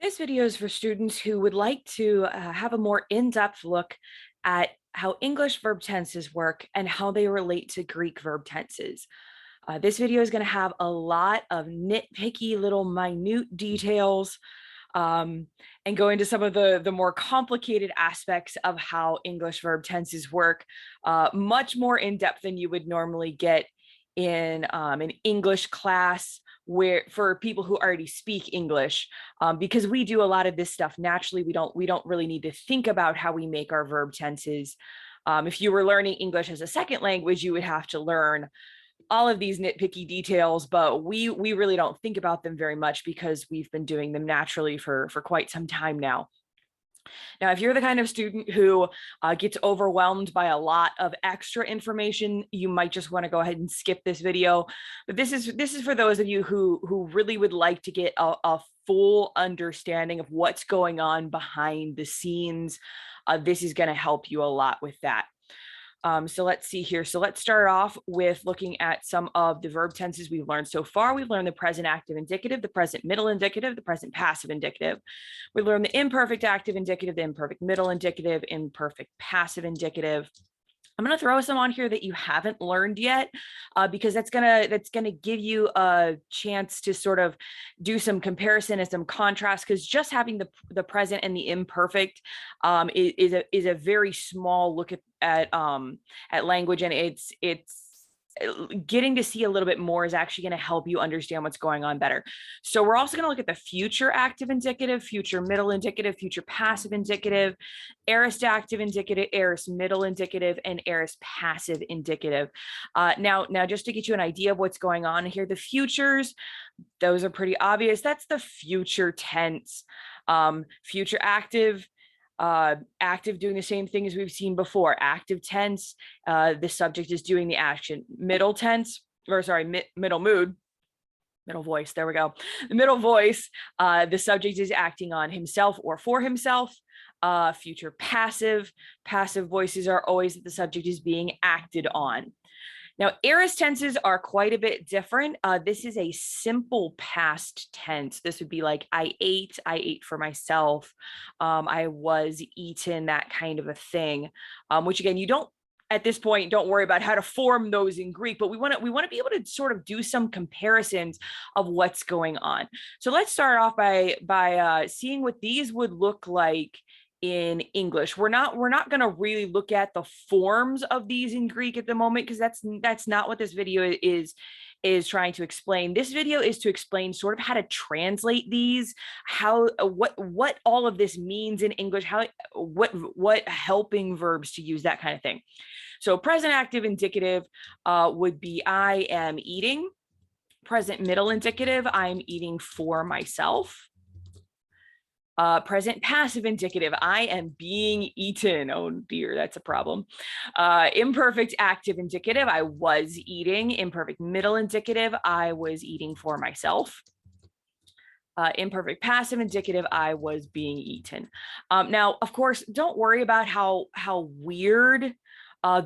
This video is for students who would like to have a more in-depth look at how English verb tenses work and how they relate to Greek verb tenses. This video is going to have a lot of nitpicky little minute details and go into some of the more complicated aspects of how English verb tenses work, much more in depth than you would normally get in an English class where for people who already speak English, because we do a lot of this stuff naturally. We don't really need to think about how we make our verb tenses. If you were learning English as a second language, you would have to learn all of these nitpicky details, but we really don't think about them very much because we've been doing them naturally for quite some time now. Now, if you're the kind of student who gets overwhelmed by a lot of extra information, you might just want to go ahead and skip this video. But this is for those of you who really would like to get a full understanding of what's going on behind the scenes. This is going to help you a lot with that. So let's see here. So let's start off with looking at some of the verb tenses we've learned so far. We've learned the present active indicative, the present middle indicative, the present passive indicative. We learned the imperfect active indicative, the imperfect middle indicative, imperfect passive indicative. I'm going to throw some on here that you haven't learned yet, because that's gonna give you a chance to sort of do some comparison and some contrast. Because just having the present and the imperfect is a very small look at language, and it's getting to see a little bit more is actually going to help you understand what's going on better. So we're also going to look at the future active indicative, future middle indicative, future passive indicative, aorist active indicative, aorist middle indicative, and aorist passive indicative. Now, just to get you an idea of what's going on here, the futures, those are pretty obvious. That's the future tense. Future active, active doing the same thing as we've seen before. Active tense, the subject is doing the action. Middle tense, or sorry, middle mood, middle voice, there we go. The middle voice, the subject is acting on himself or for himself. Future passive, passive voices are always that the subject is being acted on. Now, aorist tenses are quite a bit different. This is a simple past tense. This would be like, I ate for myself. I was eaten, that kind of a thing, which again, you don't, at this point, don't worry about how to form those in Greek, but we want to be able to sort of do some comparisons of what's going on. So let's start off by seeing what these would look like in English. We're not going to really look at the forms of these in Greek at the moment, because that's not what this video is trying to explain. This video is to explain sort of how to translate these, how what all of this means in English, how what helping verbs to use, that kind of thing. So present active indicative would be I am eating. Present middle indicative, I'm eating for myself. Present passive indicative, I am being eaten. Oh dear, that's a problem. Imperfect active indicative, I was eating. Imperfect middle indicative, I was eating for myself. Imperfect passive indicative, I was being eaten. Now, of course, don't worry about how weird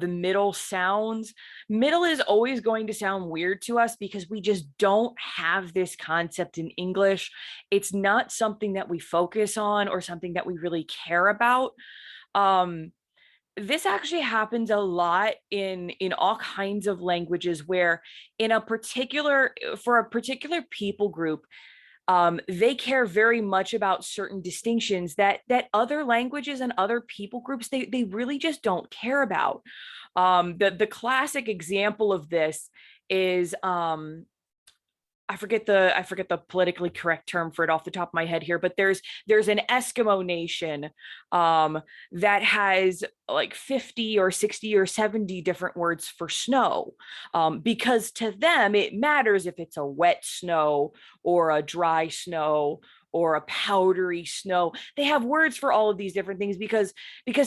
the middle sounds. Middle is always going to sound weird to us because we just don't have this concept in English. It's not something that we focus on or something that we really care about. This actually happens a lot in all kinds of languages, where for a particular people group, they care very much about certain distinctions that other languages and other people groups, they really just don't care about. The classic example of this is, I forget the politically correct term for it off the top of my head here, but there's an Eskimo nation that has like 50 or 60 or 70 different words for snow, because to them it matters if it's a wet snow or a dry snow or a powdery snow. They have words for all of these different things because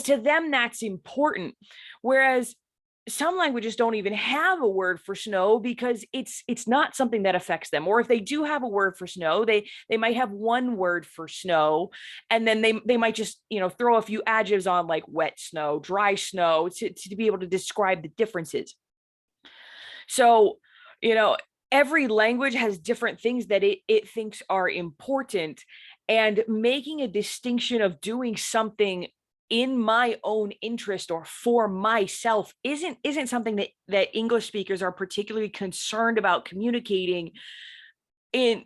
to them that's important. Whereas some languages don't even have a word for snow because it's not something that affects them. Or if they do have a word for snow, they might have one word for snow, and then they might just, throw a few adjectives on, like wet snow, dry snow, to be able to describe the differences. So, every language has different things that it thinks are important. and making a distinction of doing something in my own interest or for myself isn't something that English speakers are particularly concerned about communicating in,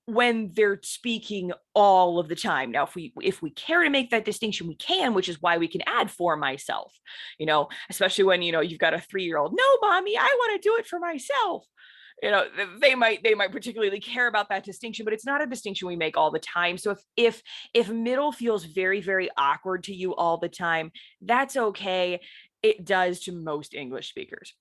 when they're speaking all of the time. Now, if we care to make that distinction, we can, which is why we can add for myself, especially when, you've got a 3-year-old, no, mommy, I want to do it for myself. They might particularly care about that distinction, but it's not a distinction we make all the time. So if middle feels very, very awkward to you all the time, that's okay. It does to most English speakers.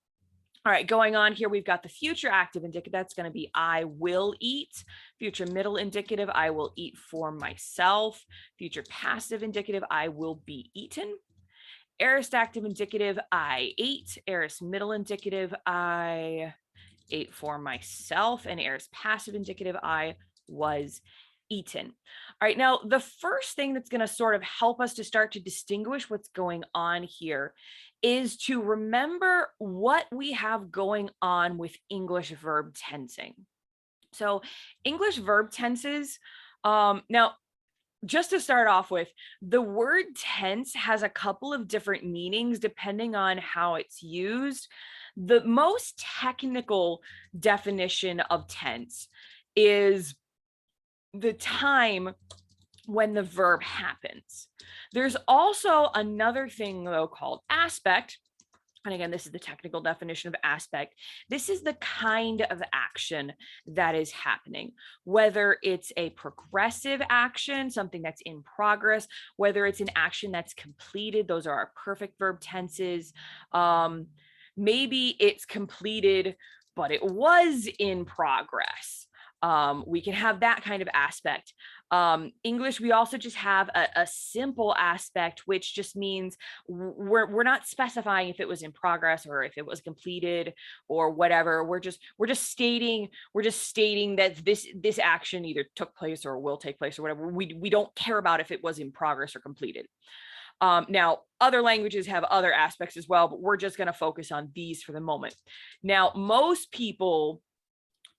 All right, going on here, we've got the future active indicative. That's going to be I will eat. Future middle indicative, I will eat for myself. Future passive indicative, I will be eaten. Aorist active indicative, I ate. Aorist middle indicative, I ate for myself. And aorist passive indicative, I was eaten. All right, now the first thing that's going to sort of help us to start to distinguish what's going on here is to remember what we have going on with English verb tensing. So English verb tenses, now, just to start off with, the word tense has a couple of different meanings depending on how it's used. The most technical definition of tense is the time when the verb happens. There's also another thing, though, called aspect. And again, this is the technical definition of aspect. This is the kind of action that is happening, whether it's a progressive action, something that's in progress, whether it's an action that's completed. Those are our perfect verb tenses. Maybe it's completed, but it was in progress. We can have that kind of aspect. English, we also just have a simple aspect, which just means we're not specifying if it was in progress or if it was completed or whatever. We're just stating that this action either took place or will take place or whatever. We don't care about if it was in progress or completed. Now, other languages have other aspects as well, but we're just going to focus on these for the moment. Now, most people,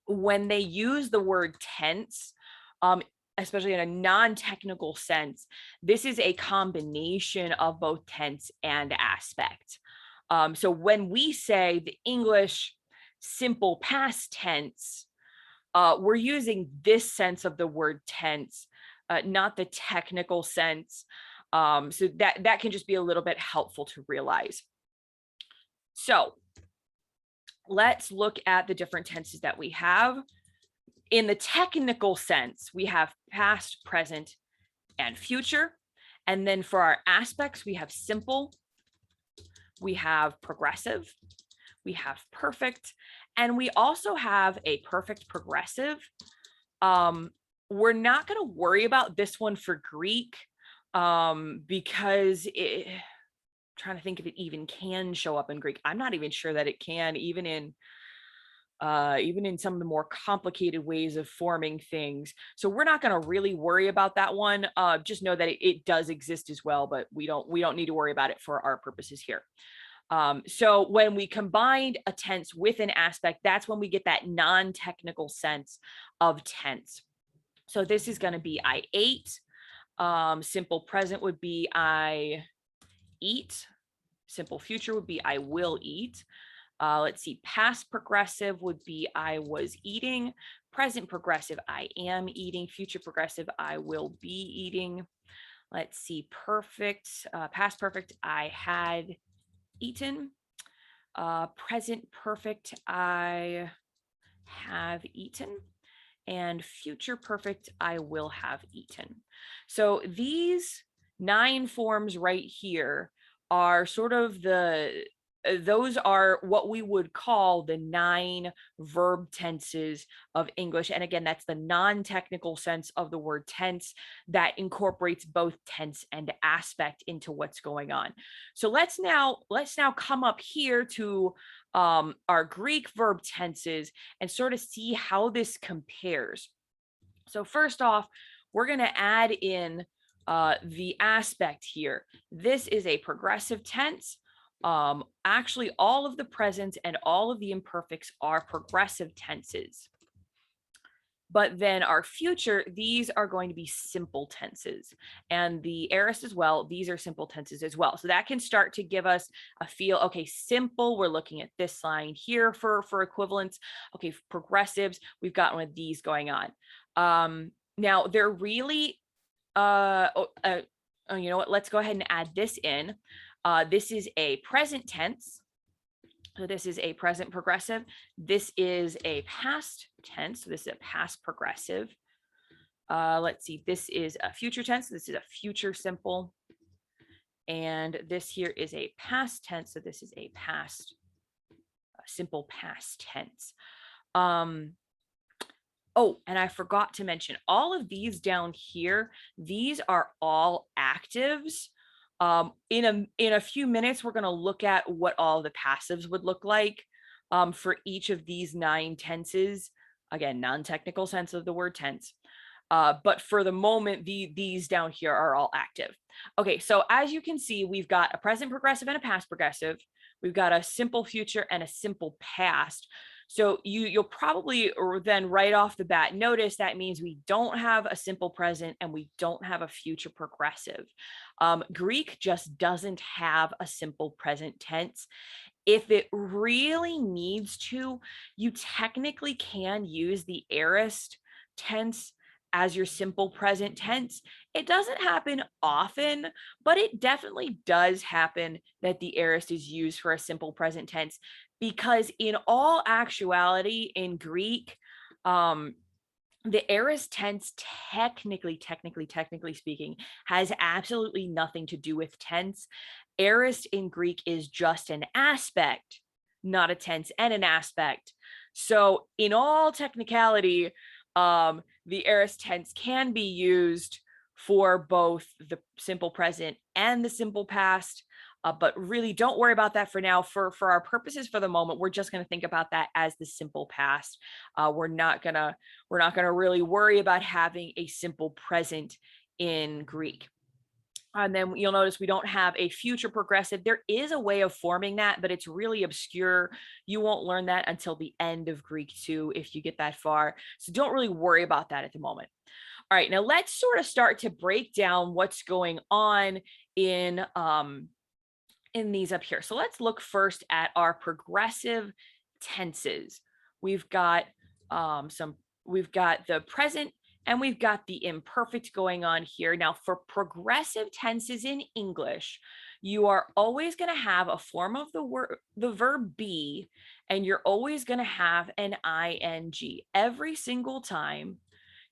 when they use the word tense, especially in a non-technical sense, this is a combination of both tense and aspect. So when we say the English simple past tense, we're using this sense of the word tense, not the technical sense. So that can just be a little bit helpful to realize. So let's look at the different tenses that we have. In the technical sense, we have past, present, and future. And then for our aspects, we have simple, we have progressive, we have perfect, and we also have a perfect progressive. We're not going to worry about this one for Greek because trying to think if it even can show up in Greek. I'm not even sure that it can, even in some of the more complicated ways of forming things. So we're not going to really worry about that one. Just know that it does exist as well, but we don't need to worry about it for our purposes here. So when we combined a tense with an aspect, that's when we get that non-technical sense of tense. So this is going to be I ate. Simple present would be I eat. Simple future would be I will eat. Let's see, past progressive would be I was eating. Present progressive, I am eating. Future progressive, I will be eating. Let's see, perfect, past perfect, I had eaten. Present perfect, I have eaten. And future perfect, I will have eaten. So these 9 forms right here are sort of those are what we would call the 9 verb tenses of English. And again, that's the non-technical sense of the word tense that incorporates both tense and aspect into what's going on. So let's now come up here to our Greek verb tenses and sort of see how this compares. So first off, we're going to add in the aspect here. This is a progressive tense. Actually, all of the presents and all of the imperfects are progressive tenses. But then our future, these are going to be simple tenses. And the aorist as well, these are simple tenses as well. So that can start to give us a feel, okay, simple, we're looking at this line here for equivalence. Okay, progressives, we've got one of these going on. Now they're really, you know what, let's go ahead and add this in. This is a present tense. So this is a present progressive. This is a past tense. So this is a past progressive. Let's see, this is a future tense. This is a future simple. And this here is a past tense. So this is a past, simple past tense. Oh, and I forgot to mention all of these down here. These are all actives. In a few minutes, we're going to look at what all the passives would look like for each of these 9 tenses. Again, non-technical sense of the word tense. But for the moment, these down here are all active. Okay, so as you can see, we've got a present progressive and a past progressive. We've got a simple future and a simple past. So you'll probably, or then right off the bat, notice that means we don't have a simple present and we don't have a future progressive. Greek just doesn't have a simple present tense. If it really needs to, you technically can use the aorist tense as your simple present tense. It doesn't happen often, but it definitely does happen that the aorist is used for a simple present tense, because in all actuality in Greek, the aorist tense technically speaking has absolutely nothing to do with tense. Aorist in Greek is just an aspect, not a tense and an aspect. So in all technicality, the aorist tense can be used for both the simple present and the simple past. But really don't worry about that for now. For our purposes for the moment, we're just going to think about that as the simple past. We're not gonna really worry about having a simple present in Greek. And then you'll notice we don't have a future progressive. There is a way of forming that, but it's really obscure. You won't learn that until the end of Greek 2 if you get that far. So don't really worry about that at the moment. All right, now let's sort of start to break down what's going on in these up here. So let's look first at our progressive tenses. We've got we've got the present and we've got the imperfect going on here. Now for progressive tenses in English, you are always going to have a form of the verb be, and you're always going to have an ing. Every single time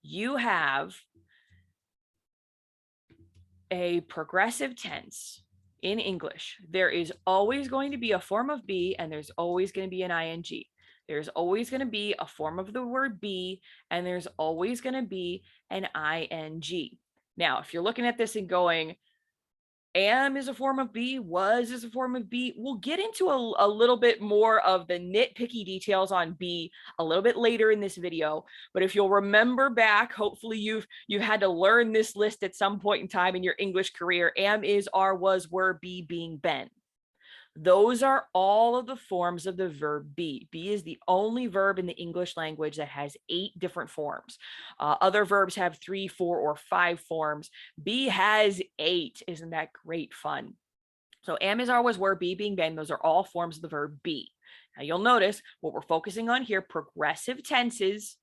you have a progressive tense in English, there is always going to be a form of be and there's always going to be an ing. There's always going to be a form of the word be and there's always going to be an ing. Now, if you're looking at this and going, am is a form of be, was is a form of be, we'll get into a little bit more of the nitpicky details on be a little bit later in this video. But if you'll remember back, hopefully you've had to learn this list at some point in time in your English career: am, is, are, was, were, be, being, been. Those are all of the forms of the verb be. Be is the only verb in the English language that has 8 different forms. Other verbs have 3, 4, or 5 forms. Be has 8. Isn't that great fun? So am, is, are, was, were, be, being, been, those are all forms of the verb be. Now you'll notice what we're focusing on here, progressive tenses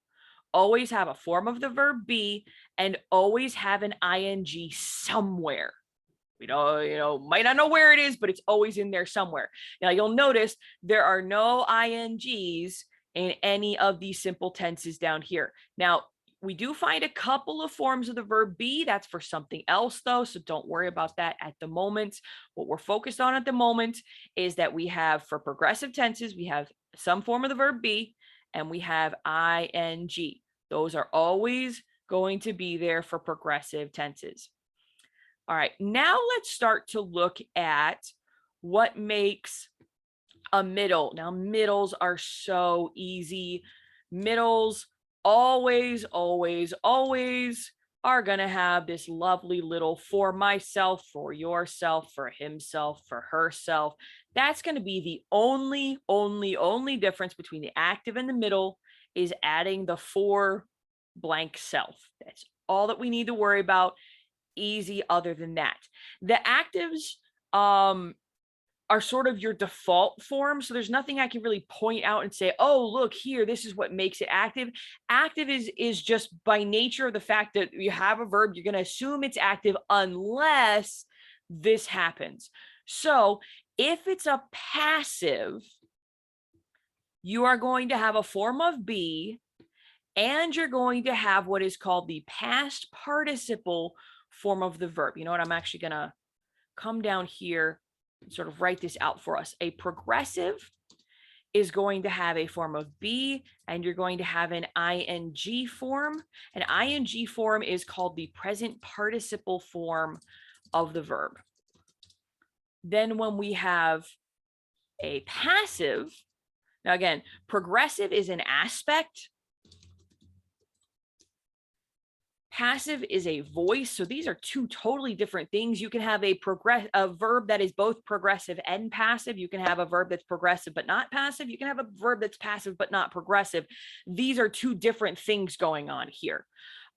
always have a form of the verb be and always have an ing somewhere. We don't, might not know where it is, but it's always in there somewhere. Now you'll notice there are no ings in any of these simple tenses down here. Now we do find a couple of forms of the verb be. That's for something else though, so don't worry about that at the moment. What we're focused on at the moment is that we have, for progressive tenses, we have some form of the verb be and we have ing. Those are always going to be there for progressive tenses. All right, now let's start to look at what makes a middle. Now, middles are so easy. Middles always are going to have this lovely little for myself, for yourself, for himself, for herself. That's going to be the only difference between the active and the middle, is adding the for blank self. That's all that we need to worry about. Easy other than that. The actives are sort of your default form. So there's nothing I can really point out and say, oh, look here, this is what makes it active. Active is just by nature of the fact that you have a verb, you're going to assume it's active unless this happens. So if it's a passive, you are going to have a form of be, and you're going to have what is called the past participle form of the verb. You know what? I'm actually going to come down here and sort of write this out for us. A progressive is going to have a form of be, and you're going to have an ing form. An ing form is called the present participle form of the verb. Then when we have a passive, now again, progressive is an aspect. Passive is a voice. So these are two totally different things. You can have a verb that is both progressive and passive. You can have a verb that's progressive but not passive. You can have a verb that's passive but not progressive. These are two different things going on here.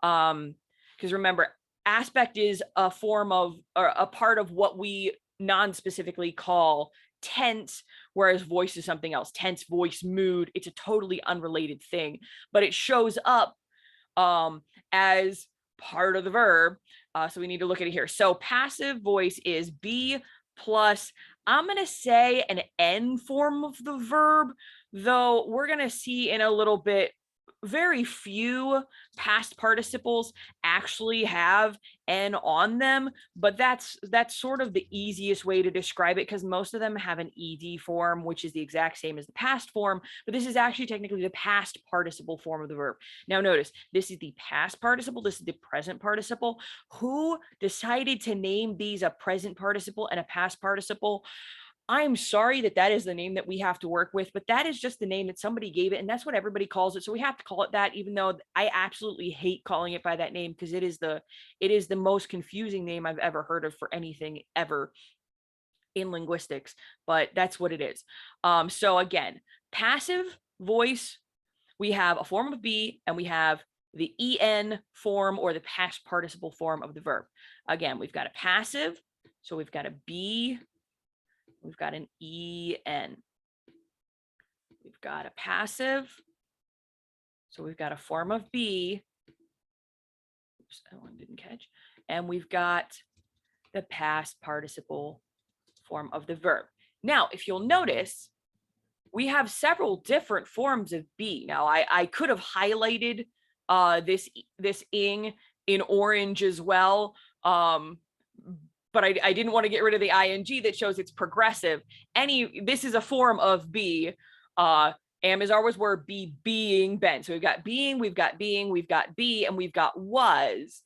Because remember, aspect is a form of, or a part of what we non-specifically call tense, whereas voice is something else. Tense, voice, mood, it's a totally unrelated thing, but it shows up as part of the verb. So we need to look at it here. So passive voice is be plus, I'm going to say, an N form of the verb, though we're going to see in a little bit, very few past participles actually have N on them, but that's sort of the easiest way to describe it, because most of them have an ED form, which is the exact same as the past form, but this is actually technically the past participle form of the verb. Now notice, this is the past participle, this is the present participle. Who decided to name these a present participle and a past participle? I'm sorry that is the name that we have to work with, but that is just the name that somebody gave it, and that's what everybody calls it. So we have to call it that, even though I absolutely hate calling it by that name, because it is the most confusing name I've ever heard of for anything ever in linguistics, but that's what it is. So again, passive voice, we have a form of be, and we have the en form, or the past participle form of the verb. Again, we've got a passive, so we've got a be, we've got an en. We've got a passive, so we've got a form of be. Oops, that one didn't catch. And we've got the past participle form of the verb. Now, if you'll notice, we have several different forms of be. Now, I could have highlighted this ing in orange as well, but I didn't want to get rid of the ing that shows it's progressive. This is a form of be. Am is always where be, being, been. So we've got being, we've got being, we've got be, and we've got was.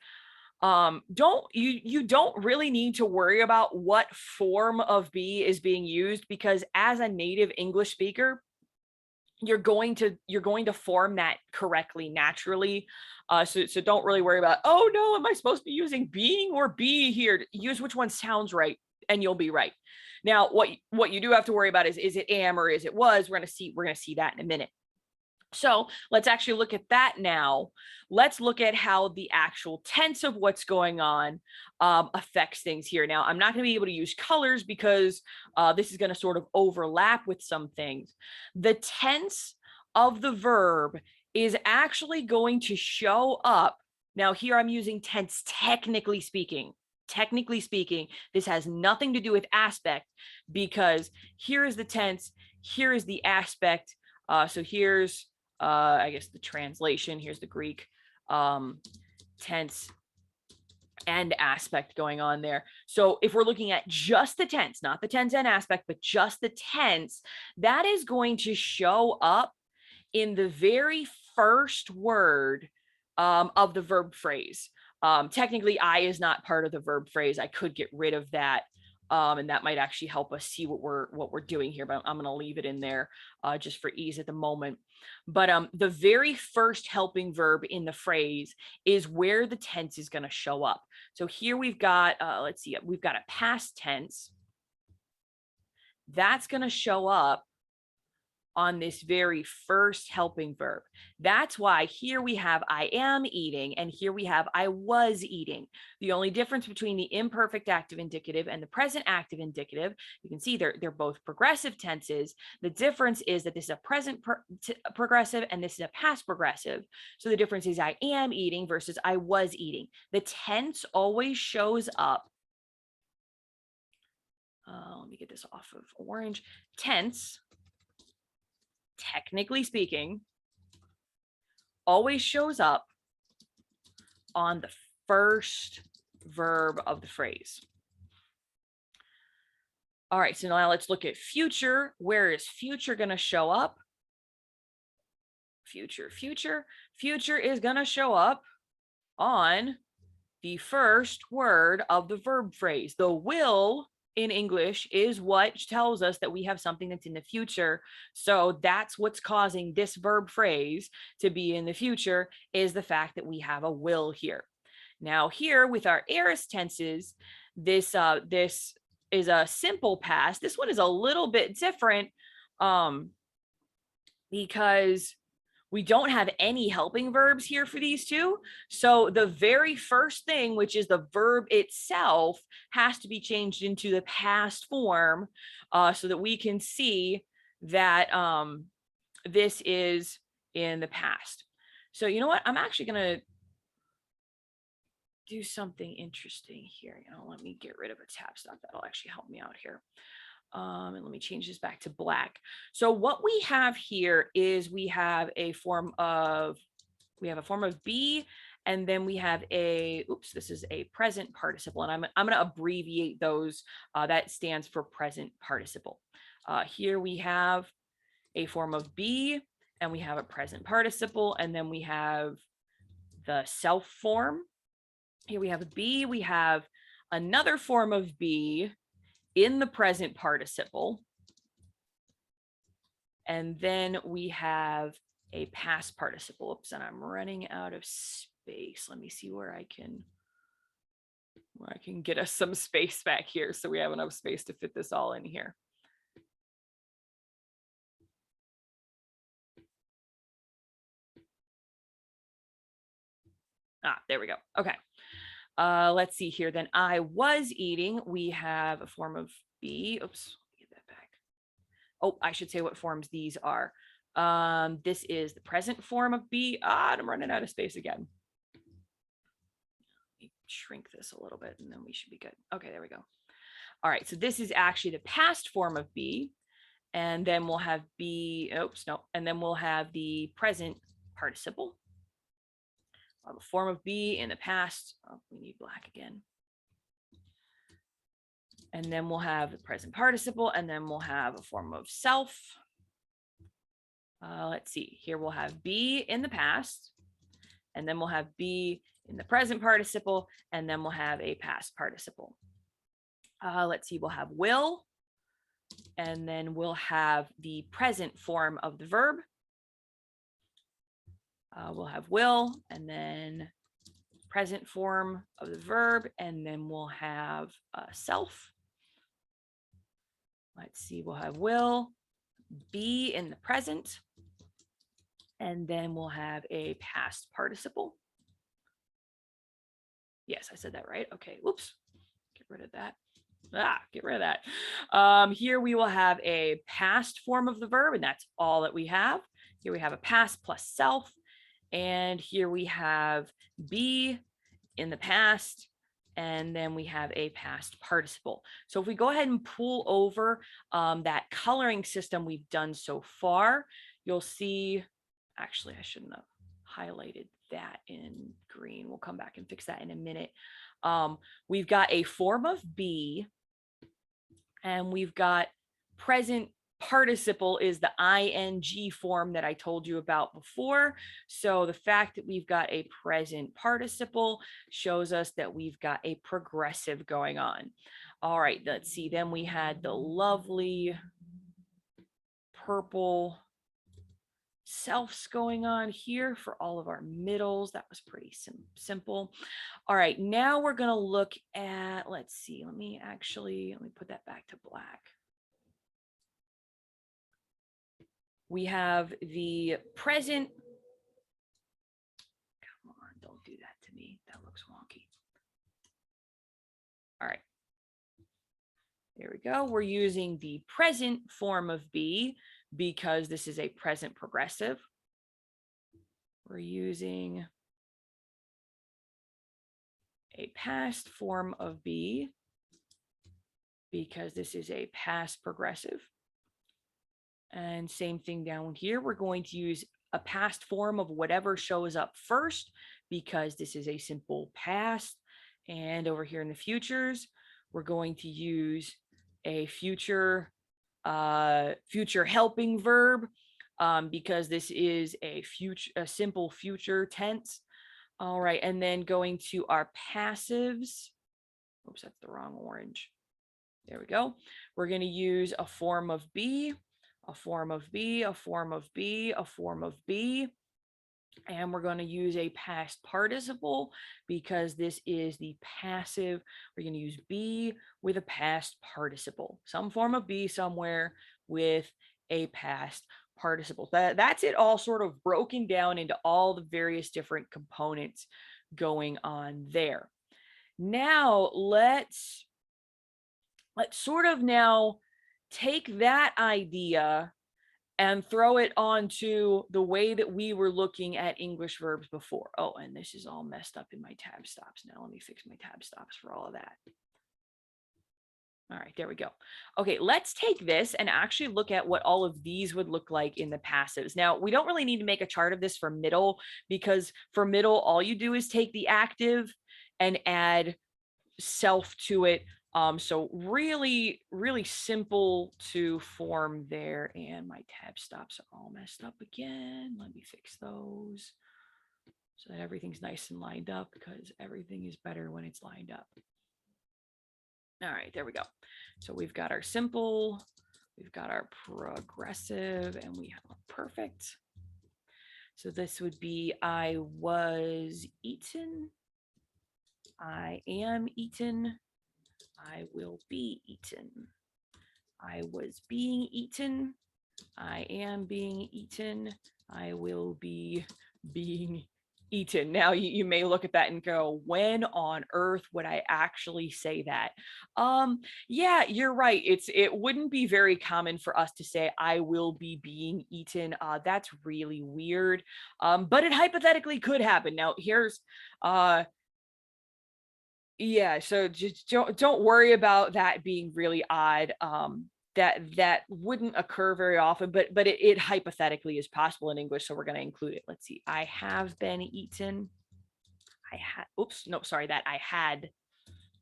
You don't really need to worry about what form of be is being used, because as a native English speaker, you're going to form that correctly naturally. So don't really worry about, oh no, am I supposed to be using being or be here? Use which one sounds right and you'll be right. Now, what you do have to worry about is it am or is it was? We're going to see that in a minute. So let's actually look at that now. Let's look at how the actual tense of what's going on affects things here. Now, I'm not going to be able to use colors because this is going to sort of overlap with some things. The tense of the verb is actually going to show up. Now, here I'm using tense technically speaking. Technically speaking, this has nothing to do with aspect, because here is the tense, here is the aspect. So here's I guess the translation, here's the Greek tense and aspect going on there. So if we're looking at just the tense, not the tense and aspect, but just the tense, that is going to show up in the very first word of the verb phrase. Technically, I is not part of the verb phrase. I could get rid of that. And that might actually help us see what we're doing here, but I'm going to leave it in there just for ease at the moment. But the very first helping verb in the phrase is where the tense is going to show up. So here we've got, let's see, we've got a past tense. That's going to show up on this very first helping verb. That's why here we have I am eating and here we have I was eating. The only difference between the imperfect active indicative and the present active indicative, you can see they're both progressive tenses. The difference is that this is a present progressive and this is a past progressive. So the difference is I am eating versus I was eating. The tense always shows up. Let me get this off of orange. Tense, technically speaking, always shows up on the first verb of the phrase. All right, so now let's look at future. Where is future going to show up? Future is going to show up on the first word of the verb phrase. The will in English is what tells us that we have something that's in the future. So that's what's causing this verb phrase to be in the future, is the fact that we have a will here. Now here with our aorist tenses, this is a simple past. This one is a little bit different because we don't have any helping verbs here for these two. So the very first thing, which is the verb itself, has to be changed into the past form so that we can see that this is in the past. So you know what? I'm actually going to do something interesting here. Let me get rid of a tab stop. That'll actually help me out here. And let me change this back to black. So what we have here is we have a form of be, and then we have this is a present participle, and I'm going to abbreviate those. That stands for present participle. Here we have a form of be, and we have a present participle, and then we have the self form. Here we have a be, we have another form of be in the present participle. And then we have a past participle. Oops, and I'm running out of space. Let me see where I can get us some space back here so we have enough space to fit this all in here. There we go. Okay. Let's see here. Then I was eating. We have a form of be. Oops, get that back. Oh, I should say what forms these are. This is the present form of be. I'm running out of space again. Let me shrink this a little bit and then we should be good. Okay, there we go. All right, so this is actually the past form of be. And then we'll have be. Oops, no. And then we'll have the present participle. A form of be in the past. Oh, we need black again. And then we'll have the present participle, and then we'll have a form of self. Let's see. Here we'll have be in the past, and then we'll have be in the present participle, and then we'll have a past participle. Let's see. We'll have will, and then we'll have the present form of the verb. We'll have will, and then present form of the verb, and then we'll have self. Let's see, we'll have will, be in the present, and then we'll have a past participle. Yes, I said that right. Okay, whoops, get rid of that. Get rid of that. Here we will have a past form of the verb, and that's all that we have. Here we have a past plus self. And here we have be in the past, and then we have a past participle. So if we go ahead and pull over that coloring system we've done so far, you'll see, actually, I shouldn't have highlighted that in green. We'll come back and fix that in a minute. We've got a form of be, and we've got present participle is the ing form that I told you about before. So the fact that we've got a present participle shows us that we've got a progressive going on. All right, let's see. Then we had the lovely purple selves going on here for all of our middles. That was pretty simple. All right, now we're going to look at, let's see, let me put that back to black. we have the present. Come on, don't do that to me. That looks wonky. All right. There we go. We're using the present form of be because this is a present progressive. We're using a past form of be because this is a past progressive. And same thing down here. We're going to use a past form of whatever shows up first because this is a simple past. And over here in the futures, we're going to use a future helping verb because this is a simple future tense. All right, and then going to our passives. Oops, that's the wrong orange. There we go. We're going to use a form of be, a form of be, a form of be, a form of be. And we're going to use a past participle because this is the passive. We're going to use be with a past participle, some form of be somewhere with a past participle. That's it all sort of broken down into all the various different components going on there. Now let's sort of now take that idea and throw it onto the way that we were looking at English verbs before. Oh, and this is all messed up in my tab stops. Now let me fix my tab stops for all of that. All right, there we go. Okay, let's take this and actually look at what all of these would look like in the passives. Now, we don't really need to make a chart of this for middle because for middle, all you do is take the active and add self to it. So really, really simple to form there. And my tab stops are all messed up again. Let me fix those so that everything's nice and lined up because everything is better when it's lined up. All right, there we go. So we've got our simple, we've got our progressive, and we have a perfect. So this would be I was eaten, I am eaten, I will be eaten. I was being eaten. I am being eaten. I will be being eaten. Now you may look at that and go, when on earth would I actually say that? Yeah, you're right. It wouldn't be very common for us to say I will be being eaten. That's really weird. But it hypothetically could happen. Now here's yeah, so just don't worry about that being really odd. That wouldn't occur very often, but it hypothetically is possible in English, so we're going to include it. Let's see. I have been eaten. I had. Oops, no, sorry. That I had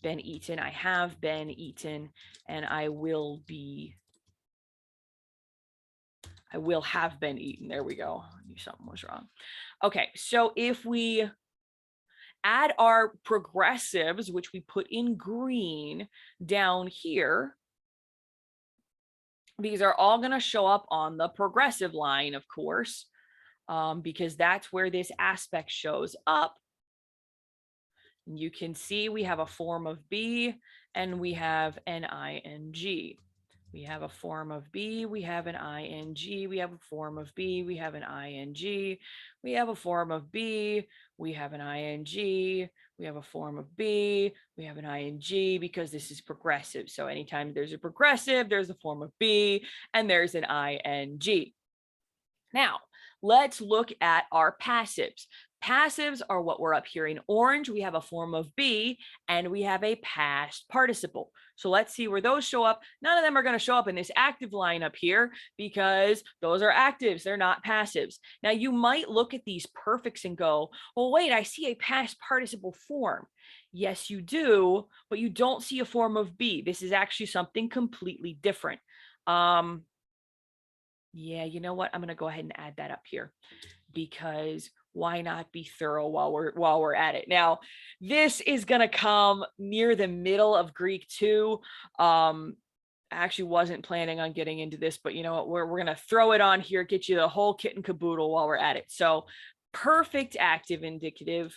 been eaten. I have been eaten, and I will be. I will have been eaten. There we go. I knew something was wrong. Okay, so if we add our progressives, which we put in green down here, these are all going to show up on the progressive line, of course, because that's where this aspect shows up. And you can see we have a form of be and we have an ing. We have a form of be, we have an ing, we have a form of be, we have an ing, we have a form of be, we have an ing, we have a form of be, we have an ing because this is progressive. So anytime there's a progressive, there's a form of be and there's an ing. Now, let's look at our passives. Passives are what we're up here in orange. We have a form of be and we have a past participle. So let's see where those show up. None of them are going to show up in this active line up here because those are actives. They're not passives. Now you might look at these perfects and go, well, wait, I see a past participle form. Yes, you do, but you don't see a form of be. This is actually something completely different. Yeah, you know what? I'm going to go ahead and add that up here because why not be thorough while we're at it? Now, this is going to come near the middle of Greek 2. I actually wasn't planning on getting into this, but you know what? We're going to throw it on here, get you the whole kit and caboodle while we're at it. So, perfect active indicative,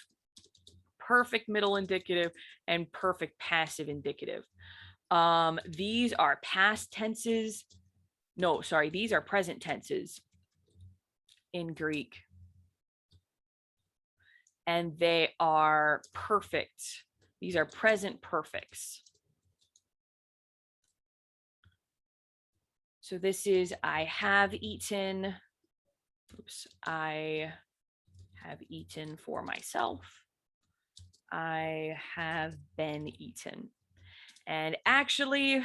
perfect middle indicative, and perfect passive indicative. These are past tenses. No, sorry, these are present tenses. in Greek. And they are perfect. These are present perfects. So this is I have eaten. Oops, I have eaten for myself. I have been eaten. And actually,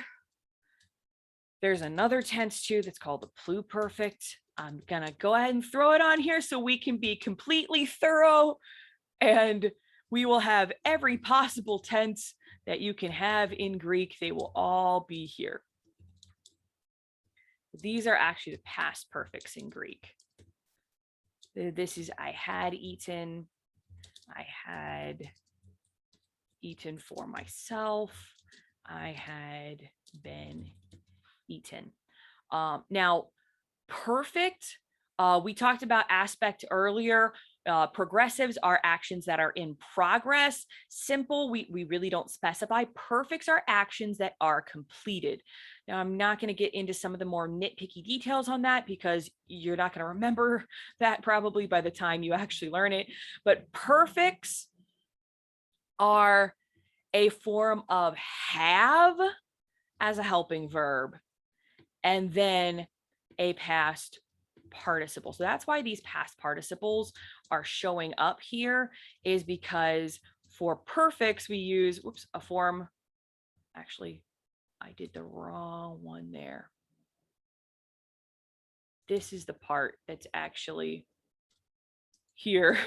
there's another tense too that's called the pluperfect. I'm gonna go ahead and throw it on here so we can be completely thorough, and we will have every possible tense that you can have in Greek. They will all be here. These are actually the past perfects in Greek. This is I had eaten. I had eaten for myself. I had been eaten. Now, perfect, we talked about aspect earlier. Progressives are actions that are in progress. Simple, we really don't specify. Perfects are actions that are completed. Now, I'm not going to get into some of the more nitpicky details on that because you're not going to remember that probably by the time you actually learn it. But perfects are a form of have as a helping verb, and then a past participle. So that's why these past participles are showing up here, is because for perfects, we use, a form. Actually, I did the wrong one there. This is the part that's actually here.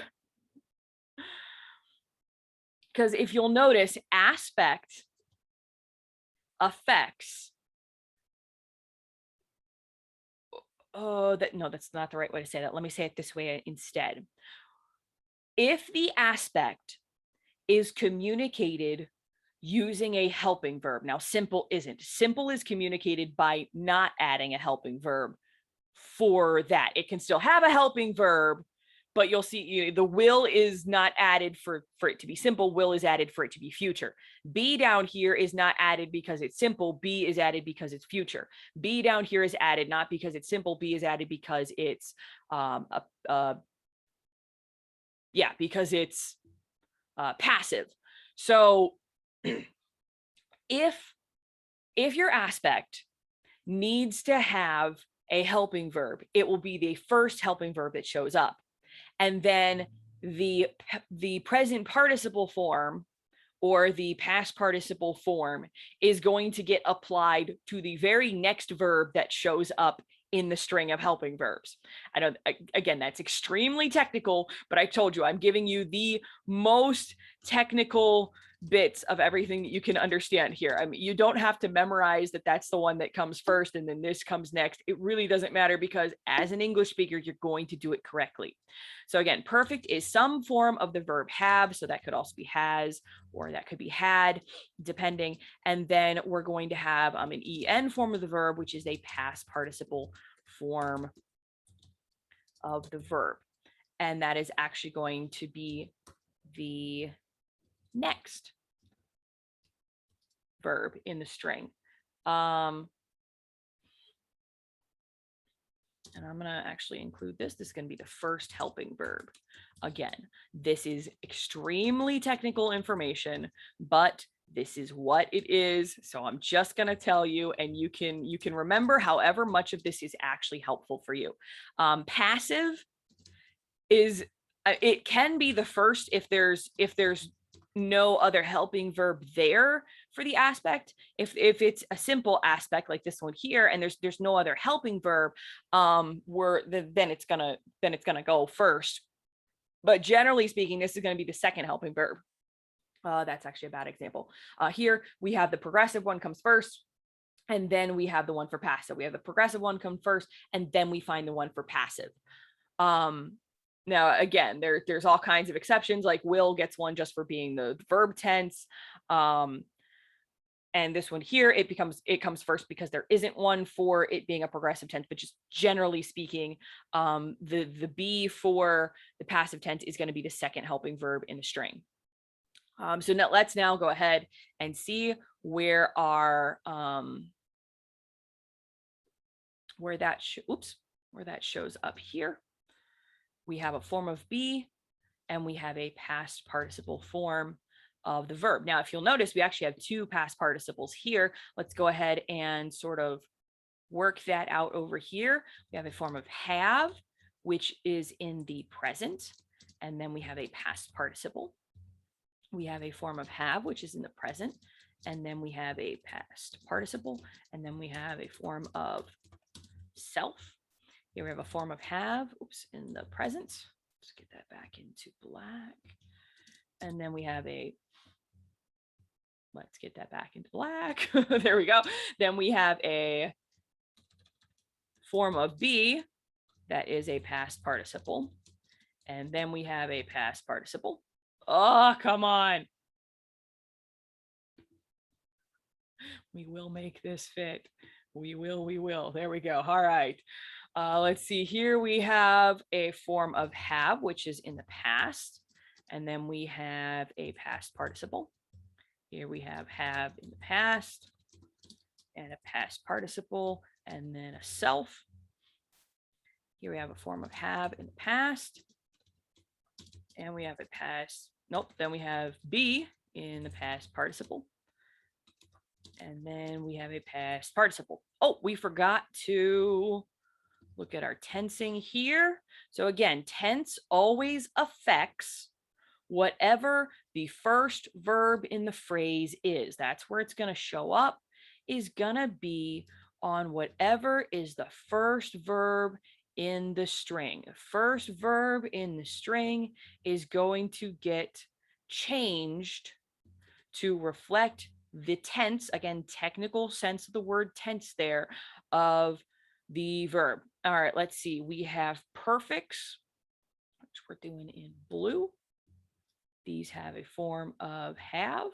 Because if you'll notice, aspect affects, that's not the right way to say that. Let me say it this way instead. If the aspect is communicated using a helping verb. Now, simple isn't. Simple is communicated by not adding a helping verb for that. It can still have a helping verb, but you'll see the will is not added for it to be simple. Will is added for it to be future. Be down here is not added because it's simple. Be is added because it's future. Be down here is added not because it's simple. Be is added because it's because it's passive. So if your aspect needs to have a helping verb, it will be the first helping verb that shows up. And then the present participle form or the past participle form is going to get applied to the very next verb that shows up in the string of helping verbs. I know, again, that's extremely technical, but I told you I'm giving you the most technical bits of everything that you can understand here. I mean, you don't have to memorize that that's the one that comes first and then this comes next. It really doesn't matter because as an English speaker, you're going to do it correctly. So again, perfect is some form of the verb have. So that could also be has, or that could be had, depending. And then we're going to have an en form of the verb, which is a past participle form of the verb. And that is actually going to be the next verb in the string. And I'm going to actually include this. This is going to be the first helping verb. Again, this is extremely technical information, but this is what it is. So I'm just going to tell you, and you can remember however much of this is actually helpful for you. Passive is, it can be the first if there's no other helping verb there for the aspect. If it's a simple aspect like this one here and there's no other helping verb, then it's gonna go first. But generally speaking, this is going to be the second helping verb. That's actually a bad example. Here we have the progressive one comes first, and then we have the one for passive. We have the progressive one come first, and then we find the one for passive. Now, again, there's all kinds of exceptions, like will gets one just for being the verb tense. And this one here, it comes first because there isn't one for it being a progressive tense, but just generally speaking, the be for the passive tense is going to be the second helping verb in the string. So now let's go ahead and see where our where that shows up here. we have a form of be, and we have a past participle form of the verb. Now, if you'll notice, we actually have two past participles here. Let's go ahead and sort of work that out over here. We have a form of have, which is in the present, and then we have a past participle. We have a form of have, which is in the present, and then we have a past participle, and then we have a form of self. Here we have a form of have, in the present. Let's get that back into black. And then we have let's get that back into black. There we go. Then we have a form of be that is a past participle. And then we have a past participle. Oh, come on. We will make this fit. We will. There we go. All right. Let's see. Here we have a form of have, which is in the past. And then we have a past participle. Here we have in the past and a past participle, and then a self. Here we have a form of have in the past. And we have a past, then we have be in the past participle. And then we have a past participle. Oh, we forgot to look at our tensing here. So again, tense always affects whatever the first verb in the phrase is. That's where it's going to show up, is going to be on whatever is the first verb in the string. The first verb in the string is going to get changed to reflect the tense, again, technical sense of the word tense there, of the verb. All right, let's see. We have perfects, which we're doing in blue. These have a form of have,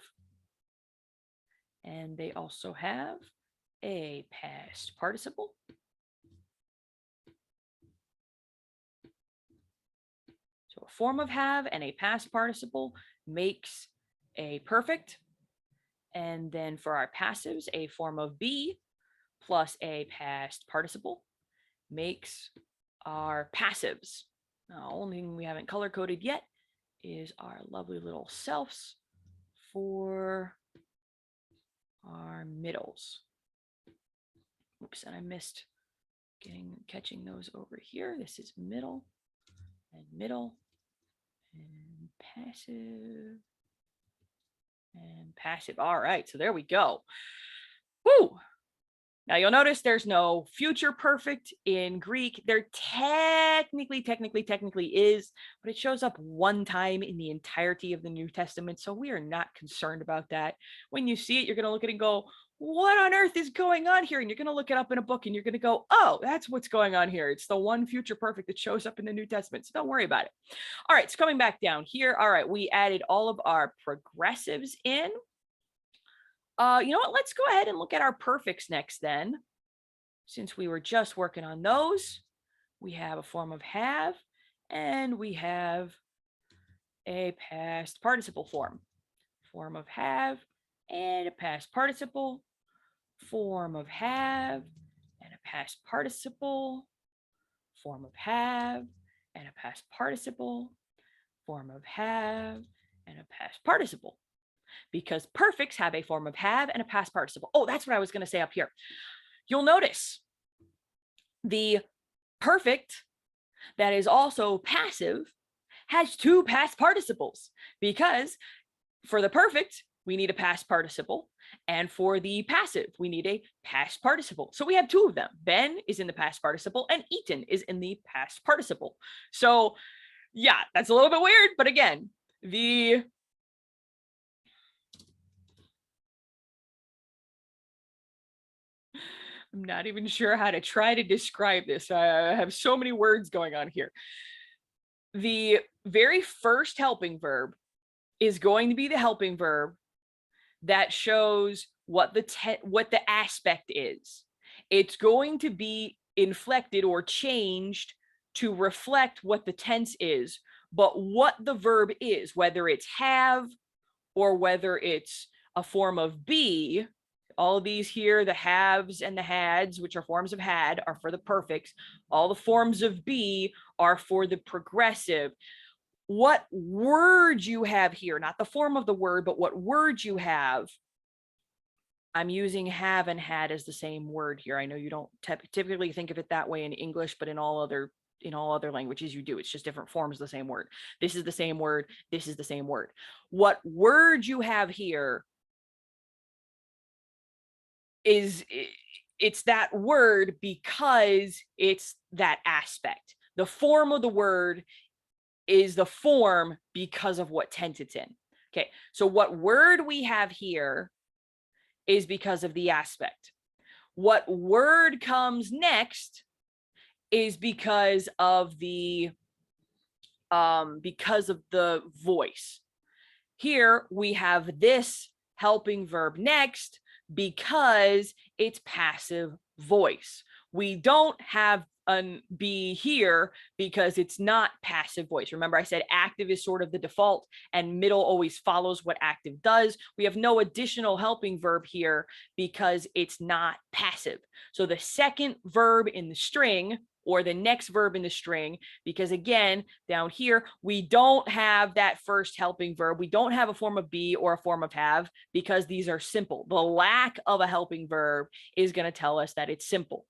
and they also have a past participle. So a form of have and a past participle makes a perfect. And then for our passives, a form of be plus a past participle makes our passives. Now, only thing we haven't color coded yet is our lovely little selves for our middles. Oops, and I missed catching those over here. This is middle and passive and passive. All right, so there we go. Woo! Now you'll notice there's no future perfect in Greek. There technically is, but it shows up one time in the entirety of the New Testament. So we are not concerned about that. When you see it, you're going to look at it and go, what on earth is going on here? And you're going to look it up in a book and you're going to go, oh, that's what's going on here. It's the one future perfect that shows up in the New Testament. So don't worry about it. All right, so coming back down here. All right, we added all of our progressives in. You know what? Let's go ahead and look at our perfects next then. Since we were just working on those, we have a form of have, and we have a past participle form. Form of have and a past participle. Form of have and a past participle. Form of have and a past participle. Form of have and a past participle. Because perfects have a form of have and a past participle. Oh, that's what I was going to say up here. You'll notice the perfect that is also passive has two past participles, because for the perfect, we need a past participle, and for the passive, we need a past participle. So we have two of them. Ben is in the past participle and Eaton is in the past participle. So yeah, that's a little bit weird, but again, I'm not even sure how to try to describe this. I have so many words going on here. The very first helping verb is going to be the helping verb that shows what the aspect is. It's going to be inflected or changed to reflect what the tense is, but what the verb is, whether it's have or whether it's a form of be, All of these here, the haves and the hads, which are forms of had, are for the perfects. All the forms of be are for the progressive. What word you have here, not the form of the word, but what word you have. I'm using have and had as the same word here. I know you don't typically think of it that way in English, but in all other languages you do. It's just different forms of the same word. This is the same word. This is the same word. What word you have here is, it's that word because it's that aspect. The form of the word is the form because of what tense it's in. Okay, so what word we have here is because of the aspect. What word comes next is because of the voice. Here we have this helping verb next because it's passive voice. We don't have an be here because it's not passive voice. Remember, I said active is sort of the default and middle always follows what active does. We have no additional helping verb here because it's not passive. So the second verb in the string, or the next verb in the string, because again, down here, we don't have that first helping verb. We don't have a form of be or a form of have because these are simple. The lack of a helping verb is going to tell us that it's simple.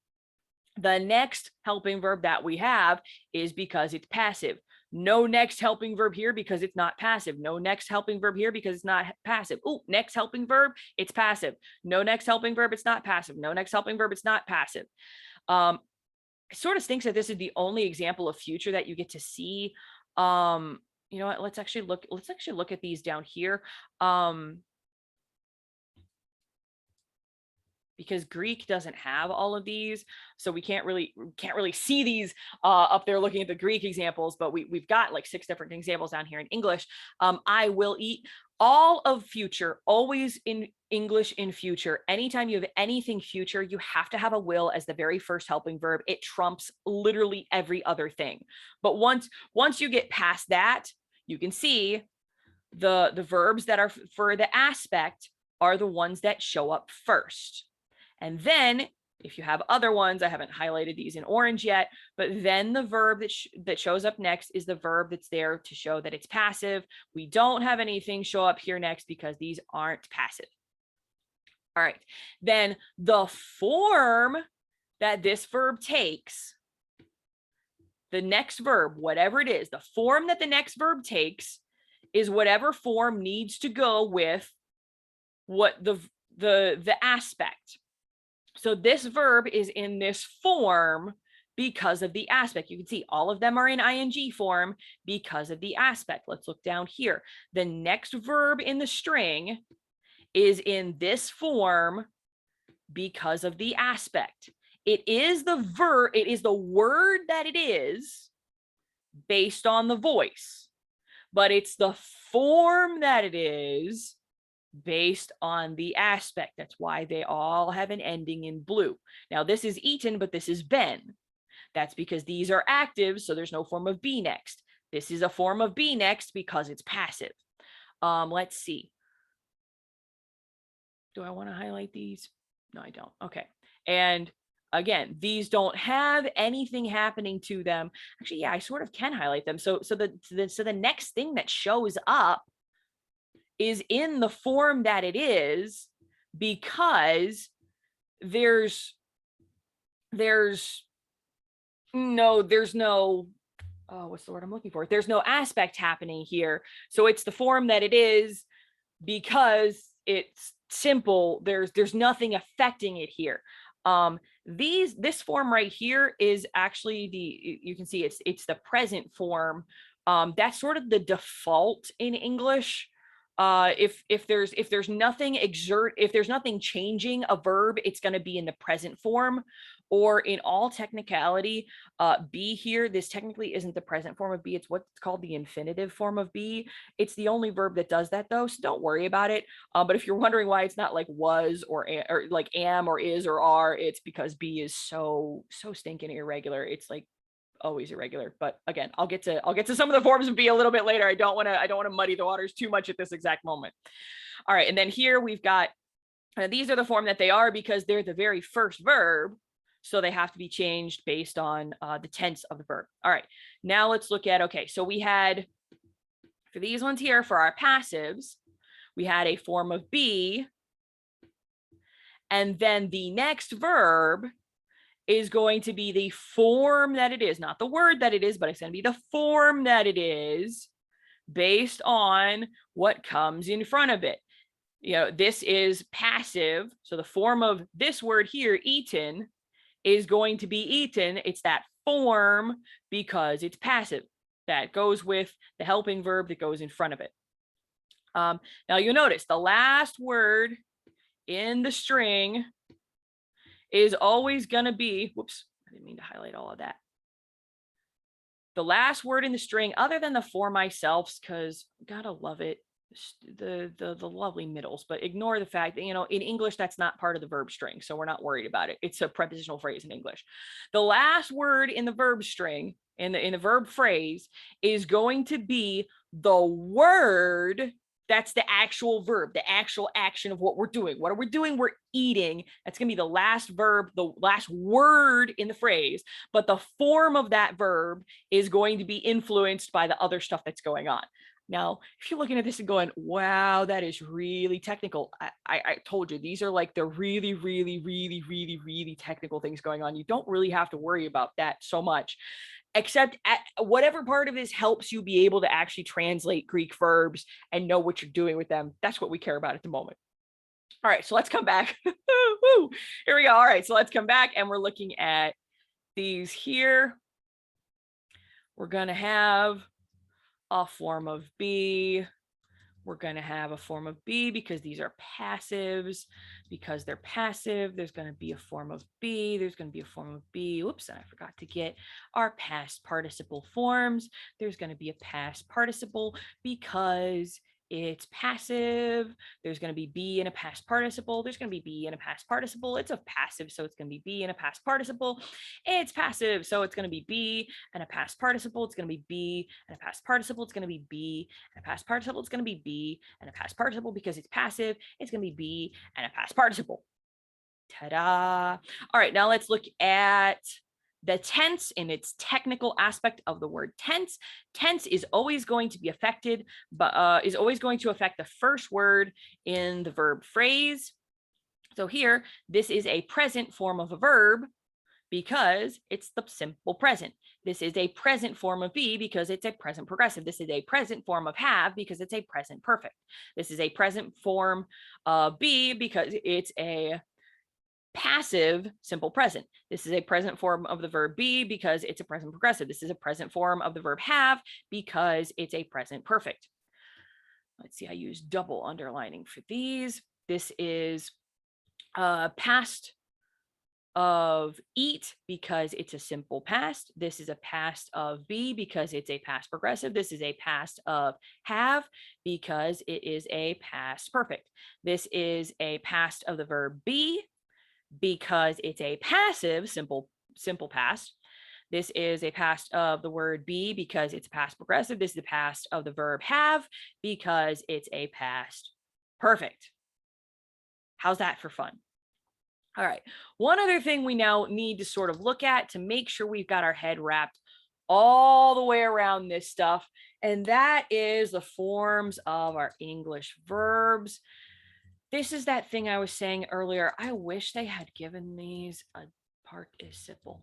The next helping verb that we have is because it's passive. No next helping verb here because it's not passive. No next helping verb here because it's not passive. Oh, next helping verb, it's passive. No next helping verb, it's not passive. No next helping verb, it's not passive. It sort of stinks that this is the only example of future that you get to see. You know what? Let's actually look at these down here. Because Greek doesn't have all of these, so we can't really see these up there looking at the Greek examples, but we've got like 6 different examples down here in English. I will eat, all of future, always in English in future. Anytime you have anything future, you have to have a will as the very first helping verb. It trumps literally every other thing. But once you get past that, you can see the verbs that are for the aspect are the ones that show up first. And then if you have other ones, I haven't highlighted these in orange yet, but then the verb that shows up next is the verb that's there to show that it's passive. We don't have anything show up here next because these aren't passive. All right, then the form that this verb takes, the next verb, whatever it is, the form that the next verb takes is whatever form needs to go with what the aspect. So this verb is in this form because of the aspect. You can see all of them are in ing form because of the aspect. Let's look down here. The next verb in the string is in this form because of the aspect. It is the verb, it is the word that it is based on the voice, but it's the form that it is based on the aspect. That's why they all have an ending in blue. Now this is eaten, but this is been. That's because these are active, so there's no form of be next. This is a form of be next because it's passive. Let's see. Do I want to highlight these? No, I don't. Okay. And again, these don't have anything happening to them. Actually, yeah, I sort of can highlight them. So the next thing that shows up is in the form that it is because there's no what's the word I'm looking for? There's no aspect happening here. So it's the form that it is because it's simple. There's nothing affecting it here. This form right here is actually you can see it's the present form. That's sort of the default in English. If there's nothing changing a verb, it's going to be in the present form, or in all technicality, be here, this technically isn't the present form of be, it's what's called the infinitive form of be. It's the only verb that does that though, so don't worry about it. But if you're wondering why it's not like was or like am or is or are, it's because be is so stinking irregular. It's like always irregular. But again, I'll get to some of the forms of be a little bit later. I don't want to muddy the waters too much at this exact moment. All right, and then here we've got These are the form that they are because they're the very first verb. So they have to be changed based on the tense of the verb. All right, now let's look at, okay, so we had, for these ones here, for our passives, we had a form of be, and then the next verb is going to be the form that it is, not the word that it is, but it's going to be the form that it is based on what comes in front of it. You know, this is passive. So the form of this word here, eaten, is going to be eaten. It's that form because it's passive. That goes with the helping verb that goes in front of it. Now you'll notice the last word in the string is always going to be, whoops, I didn't mean to highlight all of that. The last word in the string, other than the for myselfs, because gotta love it, the lovely middles, but ignore the fact that, you know, in English, that's not part of the verb string, so we're not worried about it. It's a prepositional phrase in English. The last word in the verb string, in the verb phrase, is going to be the word. That's the actual verb, the actual action of what we're doing. What are we doing? We're eating. That's going to be the last verb, the last word in the phrase, but the form of that verb is going to be influenced by the other stuff that's going on. Now, if you're looking at this and going, wow, that is really technical. I told you, these are like the really, really, really, really, really technical things going on. You don't really have to worry about that so much, except at whatever part of this helps you be able to actually translate Greek verbs and know what you're doing with them. That's what we care about at the moment. All right, so let's come back. Here we go. All right, so let's come back and we're looking at these here. We're going to have a form of be. We're going to have a form of be because these are passives. Because they're passive, there's going to be a form of be. There's going to be a form of be. Oops, and I forgot to get our past participle forms. There's going to be a past participle because it's passive. There's going to be in a past participle. There's going to be in a past participle. It's a passive, so it's going to be in a past participle. It's passive, so it's going to be and a past participle. It's going to be and a past participle. It's going to be and a past participle. It's going to be and a past participle because it's passive. It's going to be and a past participle. Ta-da! All right, now let's look at the tense in its technical aspect of the word tense. Tense is always going to be affected, but is always going to affect the first word in the verb phrase. So here, this is a present form of a verb because it's the simple present. This is a present form of be because it's a present progressive. This is a present form of have because it's a present perfect. This is a present form of be because it's a passive simple present. This is a present form of the verb be because it's a present progressive. This is a present form of the verb have because it's a present perfect. Let's see, I use double underlining for these. This is past of eat because it's a simple past. This is a past of be because it's a past progressive. This is a past of have because it is a past perfect. This is a past of the verb be because it's a passive simple past. This is a past of the word be because it's a past progressive. This is the past of the verb have because it's a past perfect. How's that for fun? All right. One other thing we now need to sort of look at to make sure we've got our head wrapped all the way around this stuff, and that is the forms of our English verbs. This is that thing I was saying earlier. I wish they had given these a participle,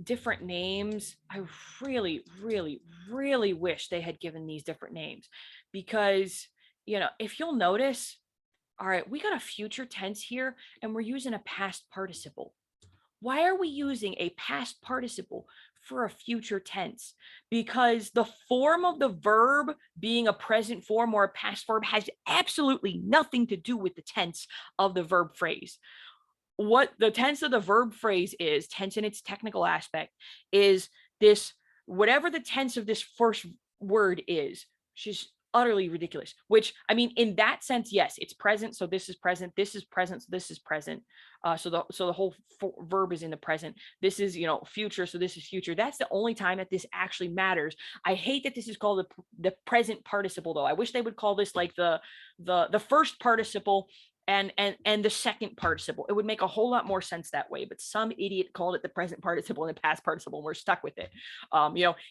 different names. I really, really, really wish they had given these different names because, you know, if you'll notice, all right, we got a future tense here and we're using a past participle. Why are we using a past participle for a future tense? Because the form of the verb being a present form or a past verb has absolutely nothing to do with the tense of the verb phrase. What the tense of the verb phrase is, tense in its technical aspect, is this, whatever the tense of this first word is, she's utterly ridiculous, which, I mean, in that sense, yes, it's present. So this is present, this is present, so this is present. So the whole verb is in the present. This is, you know, future, so this is future. That's the only time that this actually matters. I hate that this is called the present participle, though. I wish they would call this like the first participle and the second participle. It would make a whole lot more sense that way, but some idiot called it the present participle and the past participle, and we're stuck with it.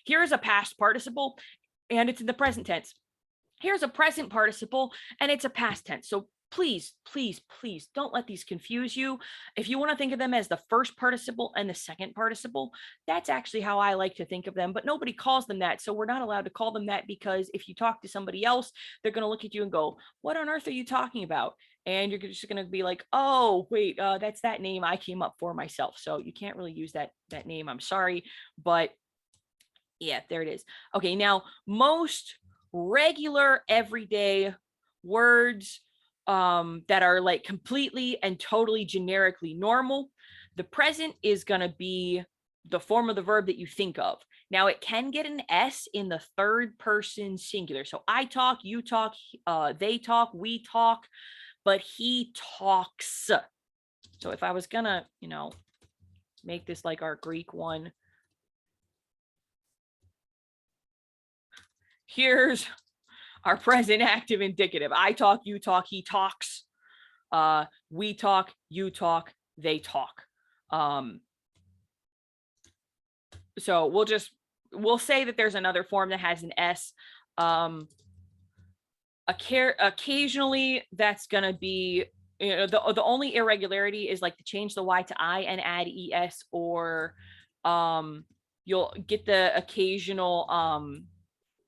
Here's a past participle and it's in the present tense. Here's a present participle and it's a past tense. So please, please, please don't let these confuse you. If you want to think of them as the first participle and the second participle, that's actually how I like to think of them, but nobody calls them that. So we're not allowed to call them that, because if you talk to somebody else, they're going to look at you and go, what on earth are you talking about? And you're just going to be like, oh, wait, that's that name I came up for myself. So you can't really use that name. I'm sorry, but yeah, there it is. Okay, now most regular everyday words that are like completely and totally generically normal, the present is going to be the form of the verb that you think of. Now it can get an S in the third person singular. So I talk, you talk, they talk, we talk, but he talks. So if I was gonna, make this like our Greek one, here's our present active indicative. I talk, you talk, he talks. We talk, you talk, they talk. So we'll say that there's another form that has an S. Occasionally that's going to be, the only irregularity is like to change the Y to I and add ES, or you'll get the occasional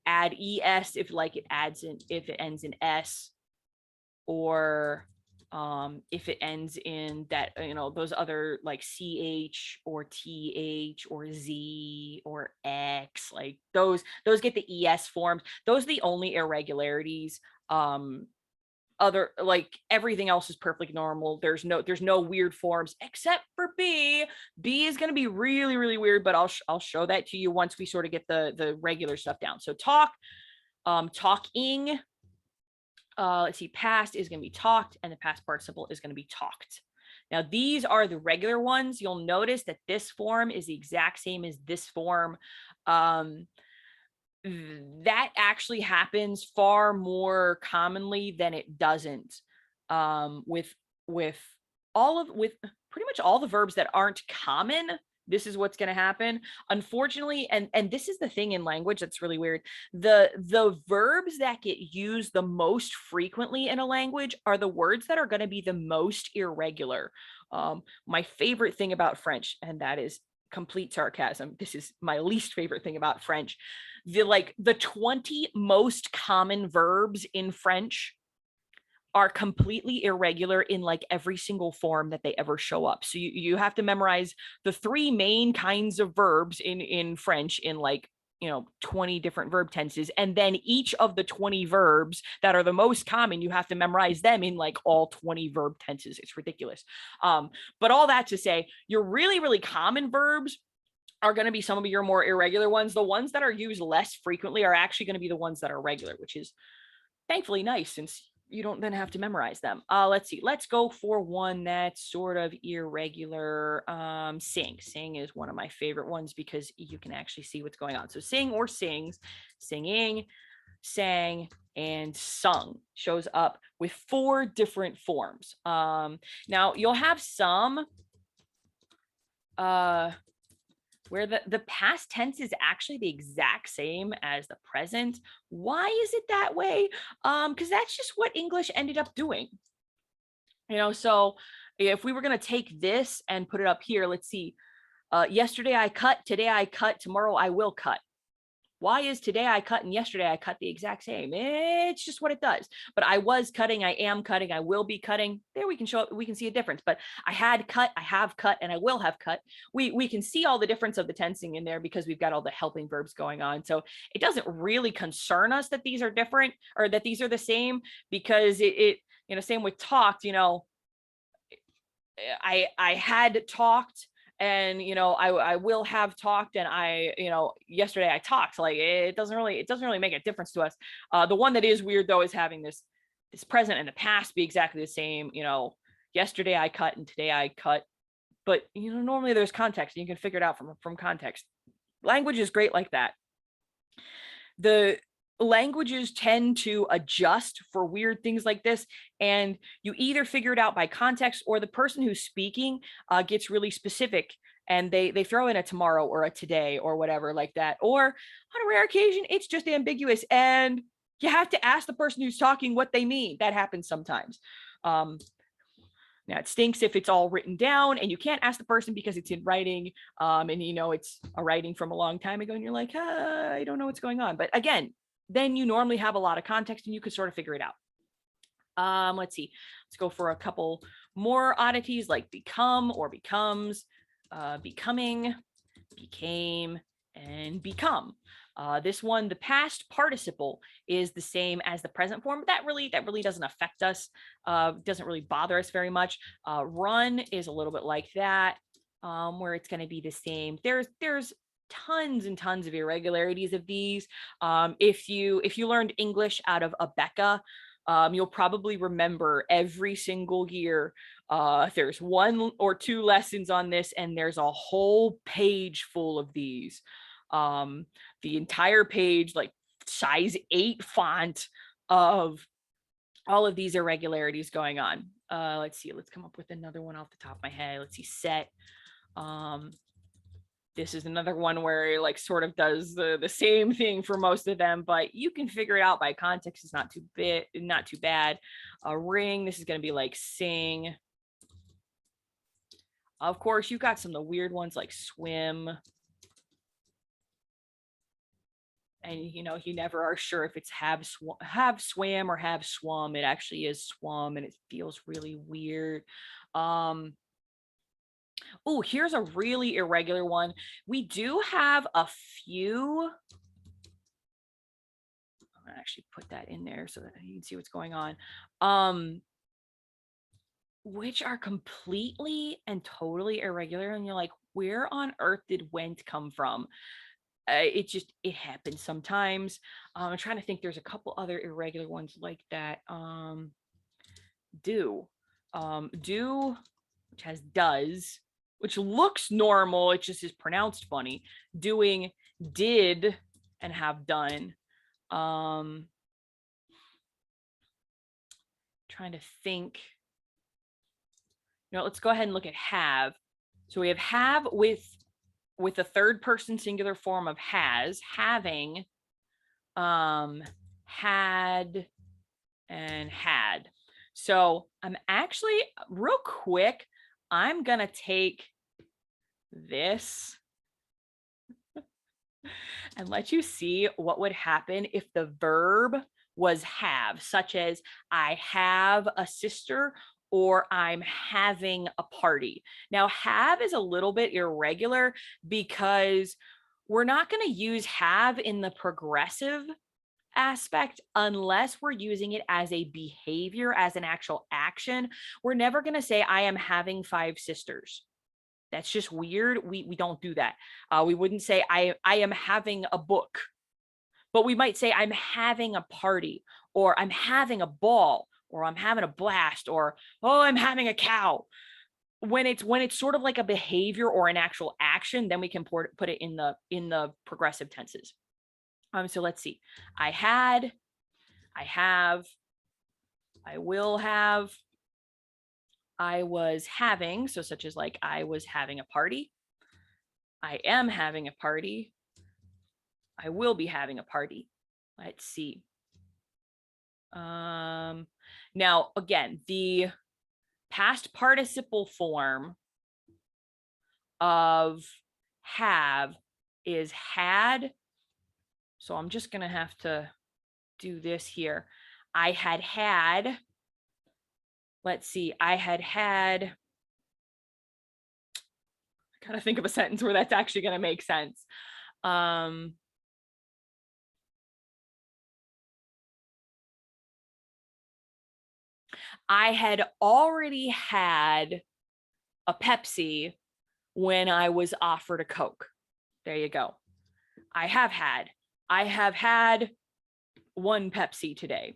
add ES if it ends in S, or if it ends in that, those other like CH or TH or Z or X, like those get the ES forms. Those are the only irregularities. Other, like everything else is perfectly normal. There's no weird forms except for B. B is going to be really, really weird, but I'll show that to you once we sort of get the regular stuff down. So talk, talking, let's see, past is going to be talked, and the past participle is going to be talked. Now, these are the regular ones. You'll notice that this form is the exact same as this form. That actually happens far more commonly than it doesn't with pretty much all the verbs that aren't common. This is what's going to happen, unfortunately. And this is the thing in language that's really weird. The verbs that get used the most frequently in a language are the words that are going to be the most irregular. My favorite thing about French, and that is complete sarcasm, this is my least favorite thing about French. The 20 most common verbs in French are completely irregular in like every single form that they ever show up. So you have to memorize the 3 main kinds of verbs in French in 20 different verb tenses, and then each of the 20 verbs that are the most common, you have to memorize them in like all 20 verb tenses. It's ridiculous. But all that to say, your really, really common verbs are going to be some of your more irregular ones. The ones that are used less frequently are actually going to be the ones that are regular, which is thankfully nice, since you don't then have to memorize them. Let's see. Let's go for one that's sort of irregular. Sing. Sing is one of my favorite ones because you can actually see what's going on. So sing or sings, singing, sang, and sung shows up with 4 different forms. Now you'll have some where the past tense is actually the exact same as the present. Why is it that way? Because that's just what English ended up doing. So if we were going to take this and put it up here, let's see. Yesterday I cut, today I cut, tomorrow I will cut. Why is today I cut and yesterday I cut the exact same? It's just what it does. But I was cutting, I am cutting, I will be cutting. There we can see a difference. But I had cut, I have cut, and I will have cut. We can see all the difference of the tensing in there because we've got all the helping verbs going on. So it doesn't really concern us that these are different or that these are the same, because it same with talked, I had talked, and I will have talked, and yesterday I talked. Like it doesn't really make a difference to us. The one that is weird though is having this present and the past be exactly the same. Yesterday I cut and today I cut, but normally there's context and you can figure it out from context. Language is great like that. The languages tend to adjust for weird things like this, and you either figure it out by context, or the person who's speaking gets really specific and they throw in a tomorrow or a today or whatever like that. Or on a rare occasion, it's just ambiguous and you have to ask the person who's talking what they mean. That happens sometimes. Now it stinks if it's all written down and you can't ask the person because it's in writing, and you know it's a writing from a long time ago and you're like, I don't know what's going on. But again, then you normally have a lot of context and you could sort of figure it out. Let's see. Let's go for a couple more oddities like become or becomes, becoming, became, and become. This one, the past participle is the same as the present form. That really doesn't affect us. Doesn't really bother us very much. Run is a little bit like that, where it's going to be the same. There's tons and tons of irregularities of these. If you learned English out of Abeka, you'll probably remember every single year there's 1 or 2 lessons on this, and there's a whole page full of these. The entire page, like size 8 font of all of these irregularities going on. Let's see, let's come up with another one off the top of my head. Let's see, set. This is another one where it like sort of does the same thing for most of them, but you can figure it out by context. It's not too bad. Ring, this is going to be like sing. Of course, you've got some of the weird ones like swim. And you know, you never are sure if it's have swam or have swum. It actually is swum, and it feels really weird. Oh, here's a really irregular one. We do have a few. I'm gonna actually put that in there so that you can see what's going on. Which are completely and totally irregular, and you're like, where on earth did went come from? It happens sometimes. I'm trying to think. There's a couple other irregular ones like that. Do, which has does, which looks normal. It just is pronounced funny. Doing, did, and have done. Trying to think. You know, let's go ahead and look at have. So we have with a third person singular form of has, having, had, and had. So I'm actually, real quick, I'm going to take this and let you see what would happen if the verb was have, such as I have a sister or I'm having a party. Now, have is a little bit irregular because we're not going to use have in the progressive aspect unless we're using it as a behavior, as an actual action. We're never going to say I am having 5 sisters. That's just weird. We don't do that. We wouldn't say I am having a book, but we might say I'm having a party, or I'm having a ball, or I'm having a blast, or oh, I'm having a cow. When it's sort of like a behavior or an actual action, then we can put it in the progressive tenses. So let's see. I had, I have, I will have, I was having, so such as like I was having a party, I am having a party, I will be having a party. Let's see. Now, again, the past participle form of have is had. So I'm just going to have to do this here. I had, let's see, I had, I gotta think of a sentence where that's actually going to make sense. I had already had a Pepsi when I was offered a Coke. There you go. I have had 1 Pepsi today.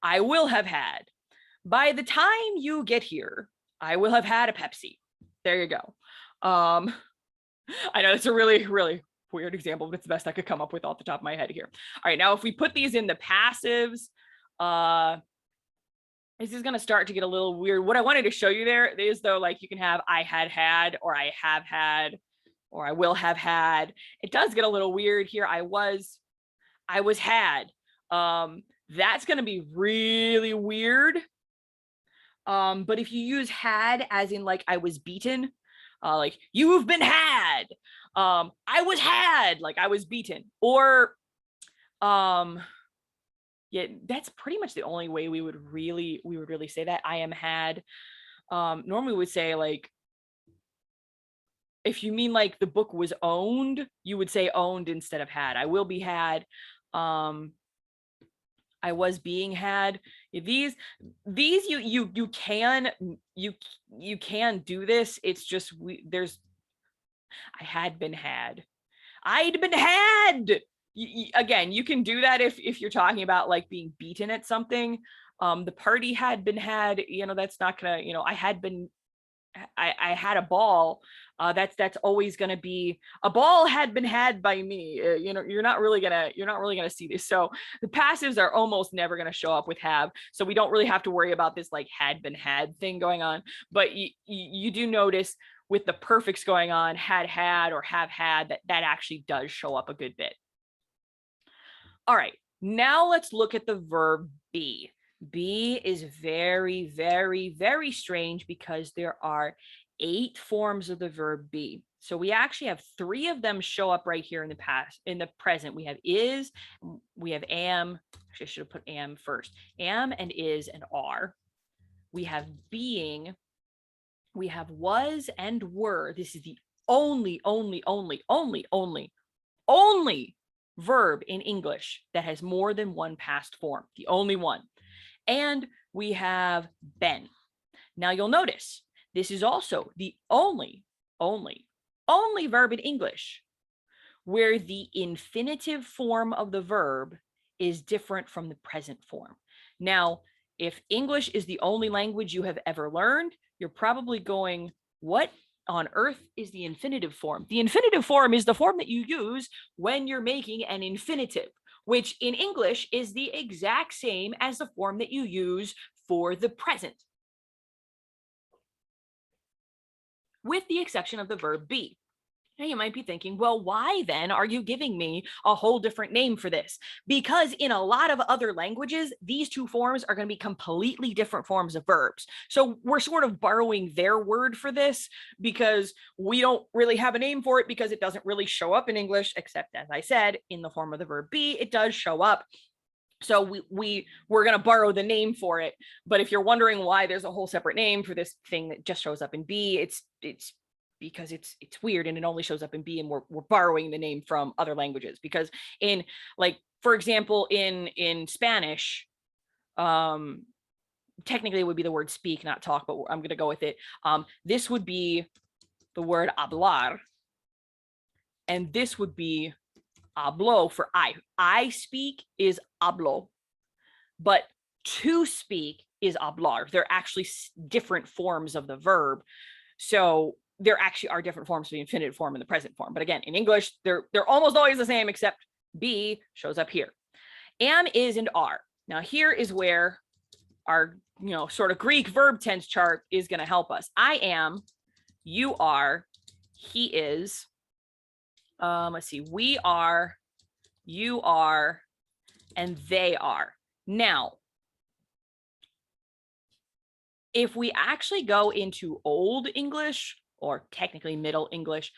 I will have had. By the time you get here, I will have had a Pepsi. There you go. I know it's a really, really, weird example, but it's the best I could come up with off the top of my head here. All right, now if we put these in the passives, this is going to start to get a little weird. What I wanted to show you there is, though, like you can have I had, or I have had, or I will have had. It does get a little weird here. I was had. That's going to be really weird. But if you use had as in like I was beaten, like you've been had, I was had, like I was beaten, or yeah, that's pretty much the only way we would really say that. I am had. Normally we would say, like, if you mean like the book was owned, you would say owned instead of had. I will be had. I was being had. These you can do this. It's just I had been had. I'd been had. Again, you can do that if you're talking about like being beaten at something. The party had been had, that's not gonna, I had a ball. That's always going to be a ball had been had by me. You're not really gonna see this. So the passives are almost never going to show up with have. So we don't really have to worry about this like had been had thing going on. But you do notice with the perfects going on, had or have had, that actually does show up a good bit. All right, now let's look at the verb be. Be is very, very, very strange because there are 8 forms of the verb be. So we actually have 3 of them show up right here in the present. We have is, we have am. Actually, I should have put am first. Am and is and are. We have being. We have was and were. This is the only verb in English that has more than one past form, the only one. And we have been. Now you'll notice this is also the only verb in English where the infinitive form of the verb is different from the present form. Now, if English is the only language you have ever learned, you're probably going, what on earth is the infinitive form? The infinitive form is the form that you use when you're making an infinitive, which in English is the exact same as the form that you use for the present, with the exception of the verb be. Now you might be thinking, well, why then are you giving me a whole different name for this? Because in a lot of other languages, these 2 forms are going to be completely different forms of verbs. So we're sort of borrowing their word for this because we don't really have a name for it because it doesn't really show up in English, except, as I said, in the form of the verb be, it does show up. So we're going to borrow the name for it. But if you're wondering why there's a whole separate name for this thing that just shows up in be, it's because it's weird and it only shows up in be, and we're borrowing the name from other languages. Because in, like, for example, in Spanish, technically it would be the word speak, not talk, but I'm going to go with it. This would be the word hablar, and this would be hablo for I. I speak is hablo, but to speak is hablar. They're actually different forms of the verb. So there actually are different forms of the infinitive form and the present form. But again, in English, they're almost always the same, except be shows up here. Am, is, and are. Now here is where our sort of Greek verb tense chart is going to help us. I am, you are, he is. Let's see, we are, you are, and they are. Now, if we actually go into Old English, or technically Middle English,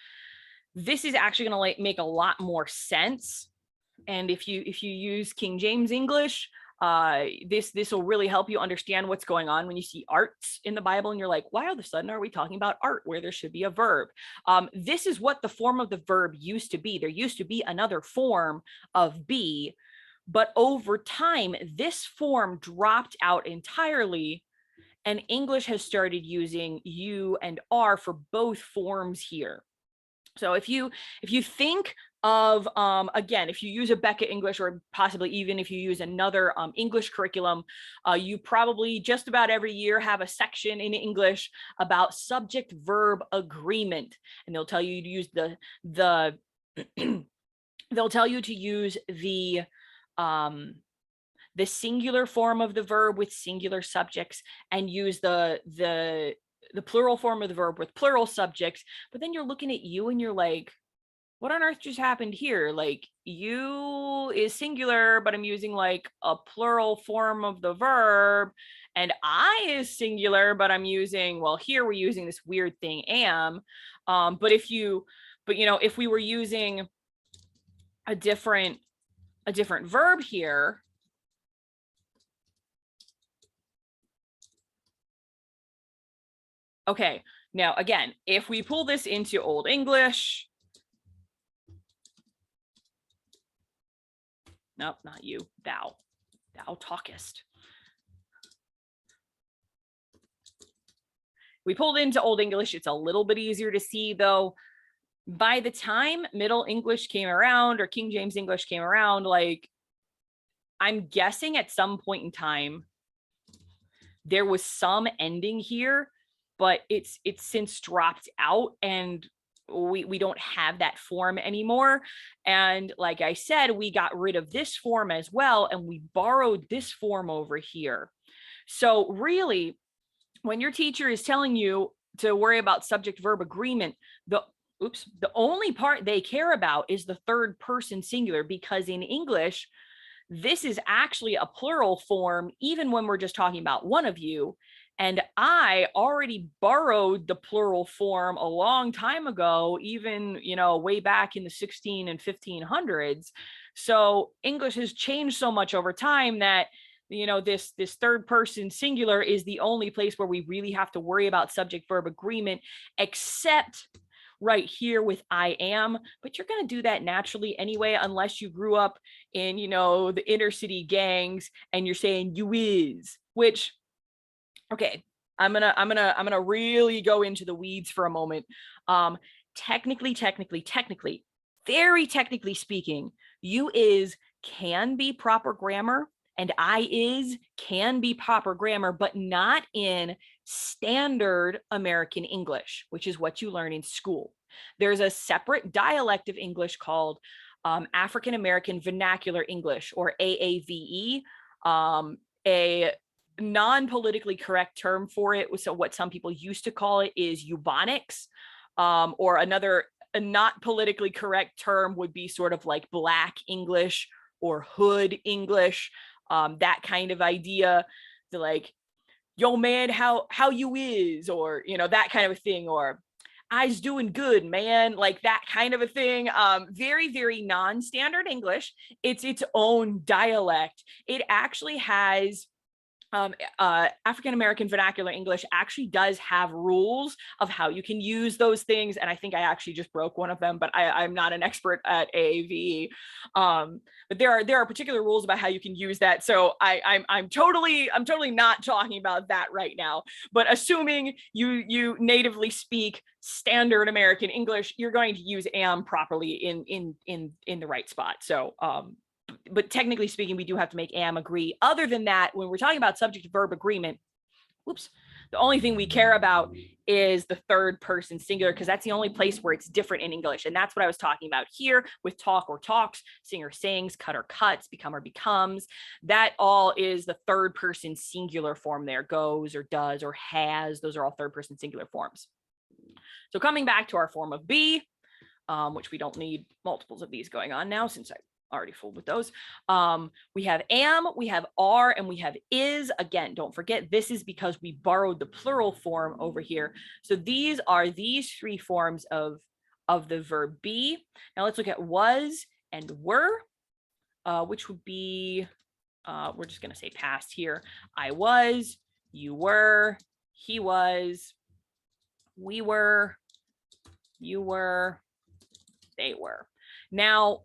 this is actually going to make a lot more sense. And if you use King James English, this will really help you understand what's going on when you see arts in the Bible and you're like, why all of a sudden are we talking about art where there should be a verb? This is what the form of the verb used to be. There used to be another form of be, but over time, this form dropped out entirely. And English has started using you and are for both forms here. So if you think of, again, if you use a Beckett English, or possibly even if you use another English curriculum, you probably just about every year have a section in English about subject-verb agreement. And they'll tell you to use the they'll tell you to use the singular form of the verb with singular subjects and use the plural form of the verb with plural subjects. But then you're looking at you and you're like, what on earth just happened here? Like, you is singular, but I'm using like a plural form of the verb, and I is singular, but I'm using, well, here we're using this weird thing am. But if we were using a different verb here, okay, now again, if we pull this into Old English, nope, not you, thou talkest. We pulled into Old English, it's a little bit easier to see though. By the time Middle English came around or King James English came around, like, I'm guessing at some point in time, there was some ending here, but it's since dropped out and we don't have that form anymore. And like I said, we got rid of this form as well, and we borrowed this form over here. So really, when your teacher is telling you to worry about subject verb agreement, the only part they care about is the third person singular, because in English, this is actually a plural form, even when we're just talking about one of you. And I already borrowed the plural form a long time ago, even, way back in the 16 and 1500s. So English has changed so much over time that, this third person singular is the only place where we really have to worry about subject verb agreement, except right here with I am, but you're going to do that naturally anyway, unless you grew up in, the inner city gangs and you're saying you is, which, okay, I'm going to really go into the weeds for a moment. Technically, very technically speaking, you is can be proper grammar and I is can be proper grammar, but not in standard American English, which is what you learn in school. There's a separate dialect of English called African American Vernacular English, or AAVE. A non-politically correct term for it, so what some people used to call it is Ebonics, or a not politically correct term would be sort of like Black English or Hood English, that kind of idea. To like, yo man, how you is, or that kind of a thing, or I's doing good, man, like that kind of a thing. Very, very non-standard English. It's its own dialect. It actually has African American Vernacular English actually does have rules of how you can use those things, and I think I actually just broke one of them, but I'm not an expert at AAVE. But there are particular rules about how you can use that, so I'm totally not talking about that right now. But assuming you natively speak standard American English, you're going to use am properly in the right spot. So but technically speaking, we do have to make am agree. Other than that, when we're talking about subject verb agreement, the only thing we care about is the third person singular, because that's the only place where it's different in English. And that's what I was talking about here with talk or talks, sing or sings, cut or cuts, become or becomes. That all is the third person singular form there. Goes or does or has. Those are all third person singular forms. So coming back to our form of be, which we don't need multiples of these going on now since I already fooled with those. We have am, we have are, and we have is. Again, don't forget, this is because we borrowed the plural form over here. So these are these three forms of the verb be. Now let's look at was and were, which would be, we're just going to say past here. I was, you were, he was, we were, you were, they were. Now,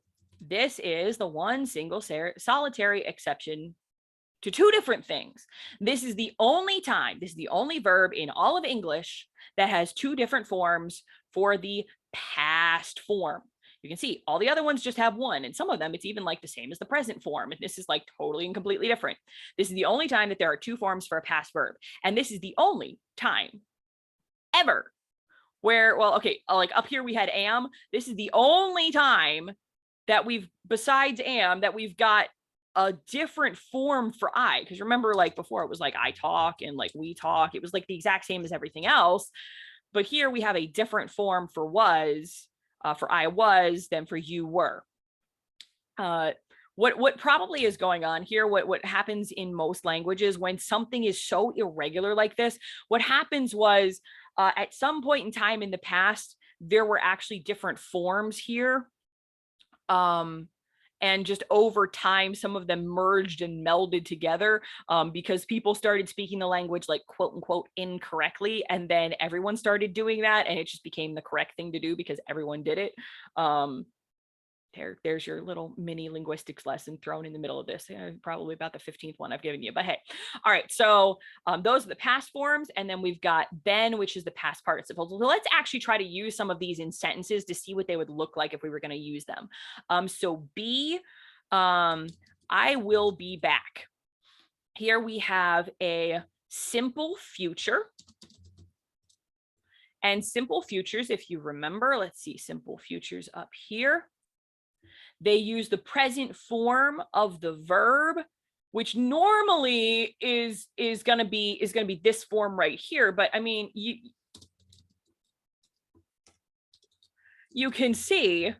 this is the one single solitary exception to two different things. This is the only verb in all of English that has two different forms for the past form. You can see all the other ones just have one, and some of them it's even like the same as the present form, and this is like totally and completely different. This is the only time that there are two forms for a past verb, and this is the only time ever where, well, okay, like up here we had am. This is the only time that besides am, that we've got a different form for I. Because remember, like before, it was like I talk and like we talk. It was like the exact same as everything else. But here we have a different form for was, for I was, than for you were. What probably is going on here, what happens in most languages when something is so irregular like this, what happens was at some point in time in the past, there were actually different forms here. And just over time, some of them merged and melded together because people started speaking the language like quote unquote incorrectly. And then everyone started doing that, and it just became the correct thing to do because everyone did it. There's your little mini linguistics lesson thrown in the middle of this. Probably about the 15th one I've given you, but hey. All right, so those are the past forms, and then we've got been, which is the past participle. So let's actually try to use some of these in sentences to see what they would look like if we were going to use them. So be, I will be back. Here we have a simple future. And simple futures, if you remember, let's see, simple futures up here. They use the present form of the verb, which normally is going to be this form right here. But I mean, you can see,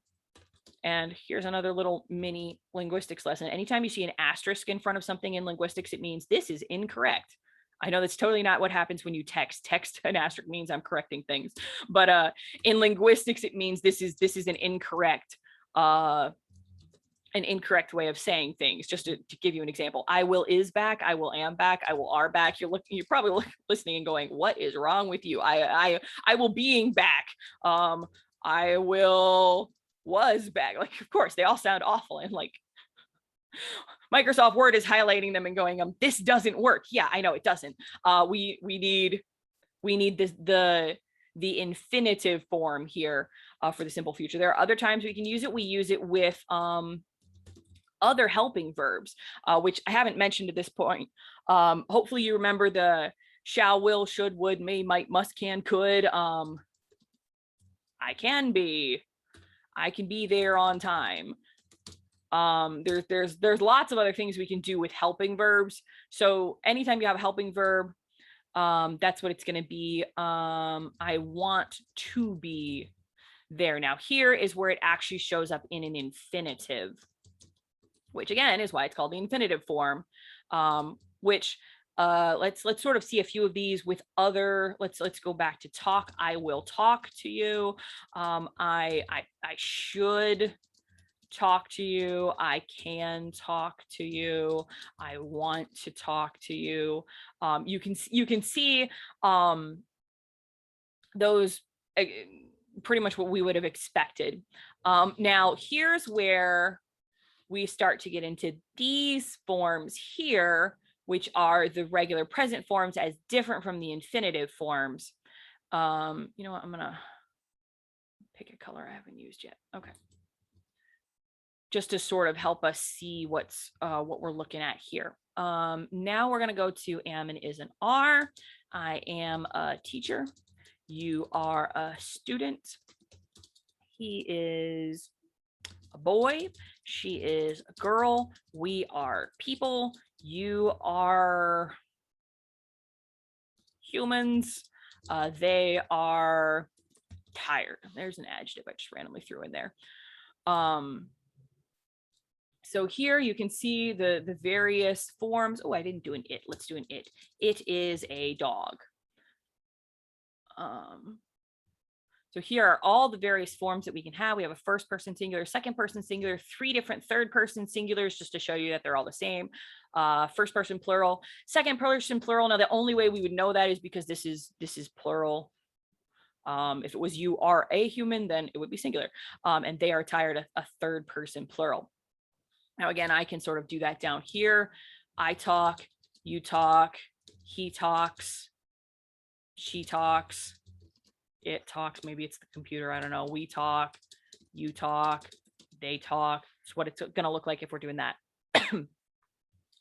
and here's another little mini linguistics lesson. Anytime you see an asterisk in front of something in linguistics, it means this is incorrect. I know that's totally not what happens when you text. Text an asterisk means I'm correcting things, but in linguistics, it means this is an incorrect way of saying things. Just to give you an example, I will is back, I will am back, I will are back. You're probably listening and going, what is wrong with you? I will being back. I will was back. Like, of course, they all sound awful, and like Microsoft Word is highlighting them and going, this doesn't work. Yeah, I know it doesn't. We need this, the infinitive form here for the simple future. There are other times we can use it. We use it with other helping verbs, which I haven't mentioned at this point. Hopefully you remember the shall, will, should, would, may, might, must, can, could. I can be there on time. There's lots of other things we can do with helping verbs. So anytime you have a helping verb, that's what it's going to be. I want to be there. Now here is where it actually shows up in an infinitive, which again is why it's called the infinitive form, which let's sort of see a few of these with other. Let's go back to talk. I will talk to you. I should talk to you. I can talk to you. I want to talk to you. You can see those pretty much what we would have expected. Now here's where we start to get into these forms here, which are the regular present forms as different from the infinitive forms. You know what? I'm gonna pick a color I haven't used yet. Okay. Just to sort of help us see what we're looking at here. Now we're gonna go to am and is and are. I am a teacher. You are a student. He is a boy. She is a girl. We are people. You are humans. They are tired. There's an adjective I just randomly threw in there. So here you can see the various forms. Oh, I didn't do an it. Let's do an it. It is a dog. So here are all the various forms that we can have. We have a first person singular, second person singular, 3 different third person singulars, just to show you that they're all the same. First person plural, second person plural. Now the only way we would know that is because this is plural. If it was you are a human, then it would be singular. And they are tired, a third person plural. Now again, I can sort of do that down here. I talk, you talk, he talks, she talks, it talks. Maybe it's the computer, I don't know. We talk, you talk, they talk. It's what it's going to look like if we're doing that.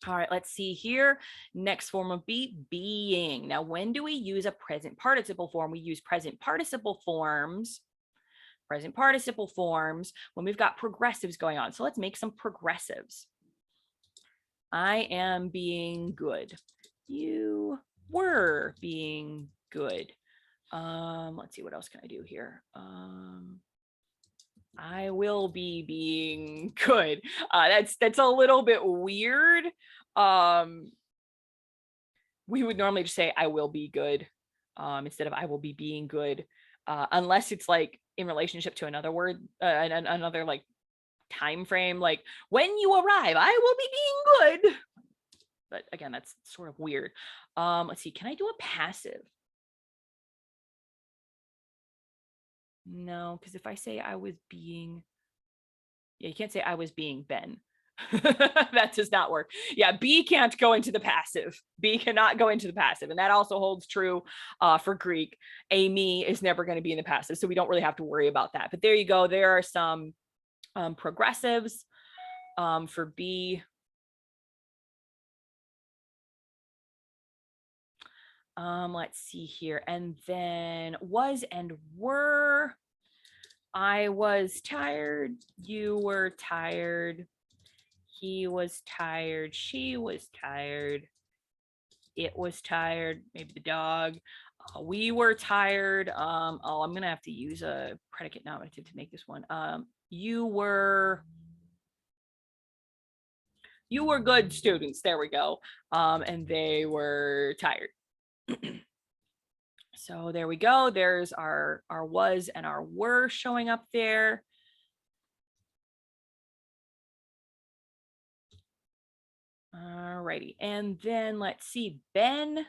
All right, let's see here. Next form of be, being. Now, when do we use a present participle form? We use present participle forms when we've got progressives going on. So let's make some progressives. I am being good. You were being good. Let's see, what else can I do here? I will be being good. That's a little bit weird. We would normally just say I will be good instead of I will be being good, unless it's like in relationship to another word, another like time frame, like when you arrive, I will be being good. But again, that's sort of weird. Let's see, can I do a passive? No, because if I say I was being, yeah, you can't say I was being Ben. That does not work. Yeah, be can't go into the passive. Be cannot go into the passive. And that also holds true for Greek. A me is never going to be in the passive. So we don't really have to worry about that. But there you go. There are some progressives for be. Let's see here. And then was and were. I was tired. You were tired. He was tired. She was tired. It was tired. Maybe the dog. We were tired. I'm going to have to use a predicate nominative to make this one. You were good students. There we go. And they were tired. So there we go. There's our was and our were showing up there. All righty. And then let's see, Ben.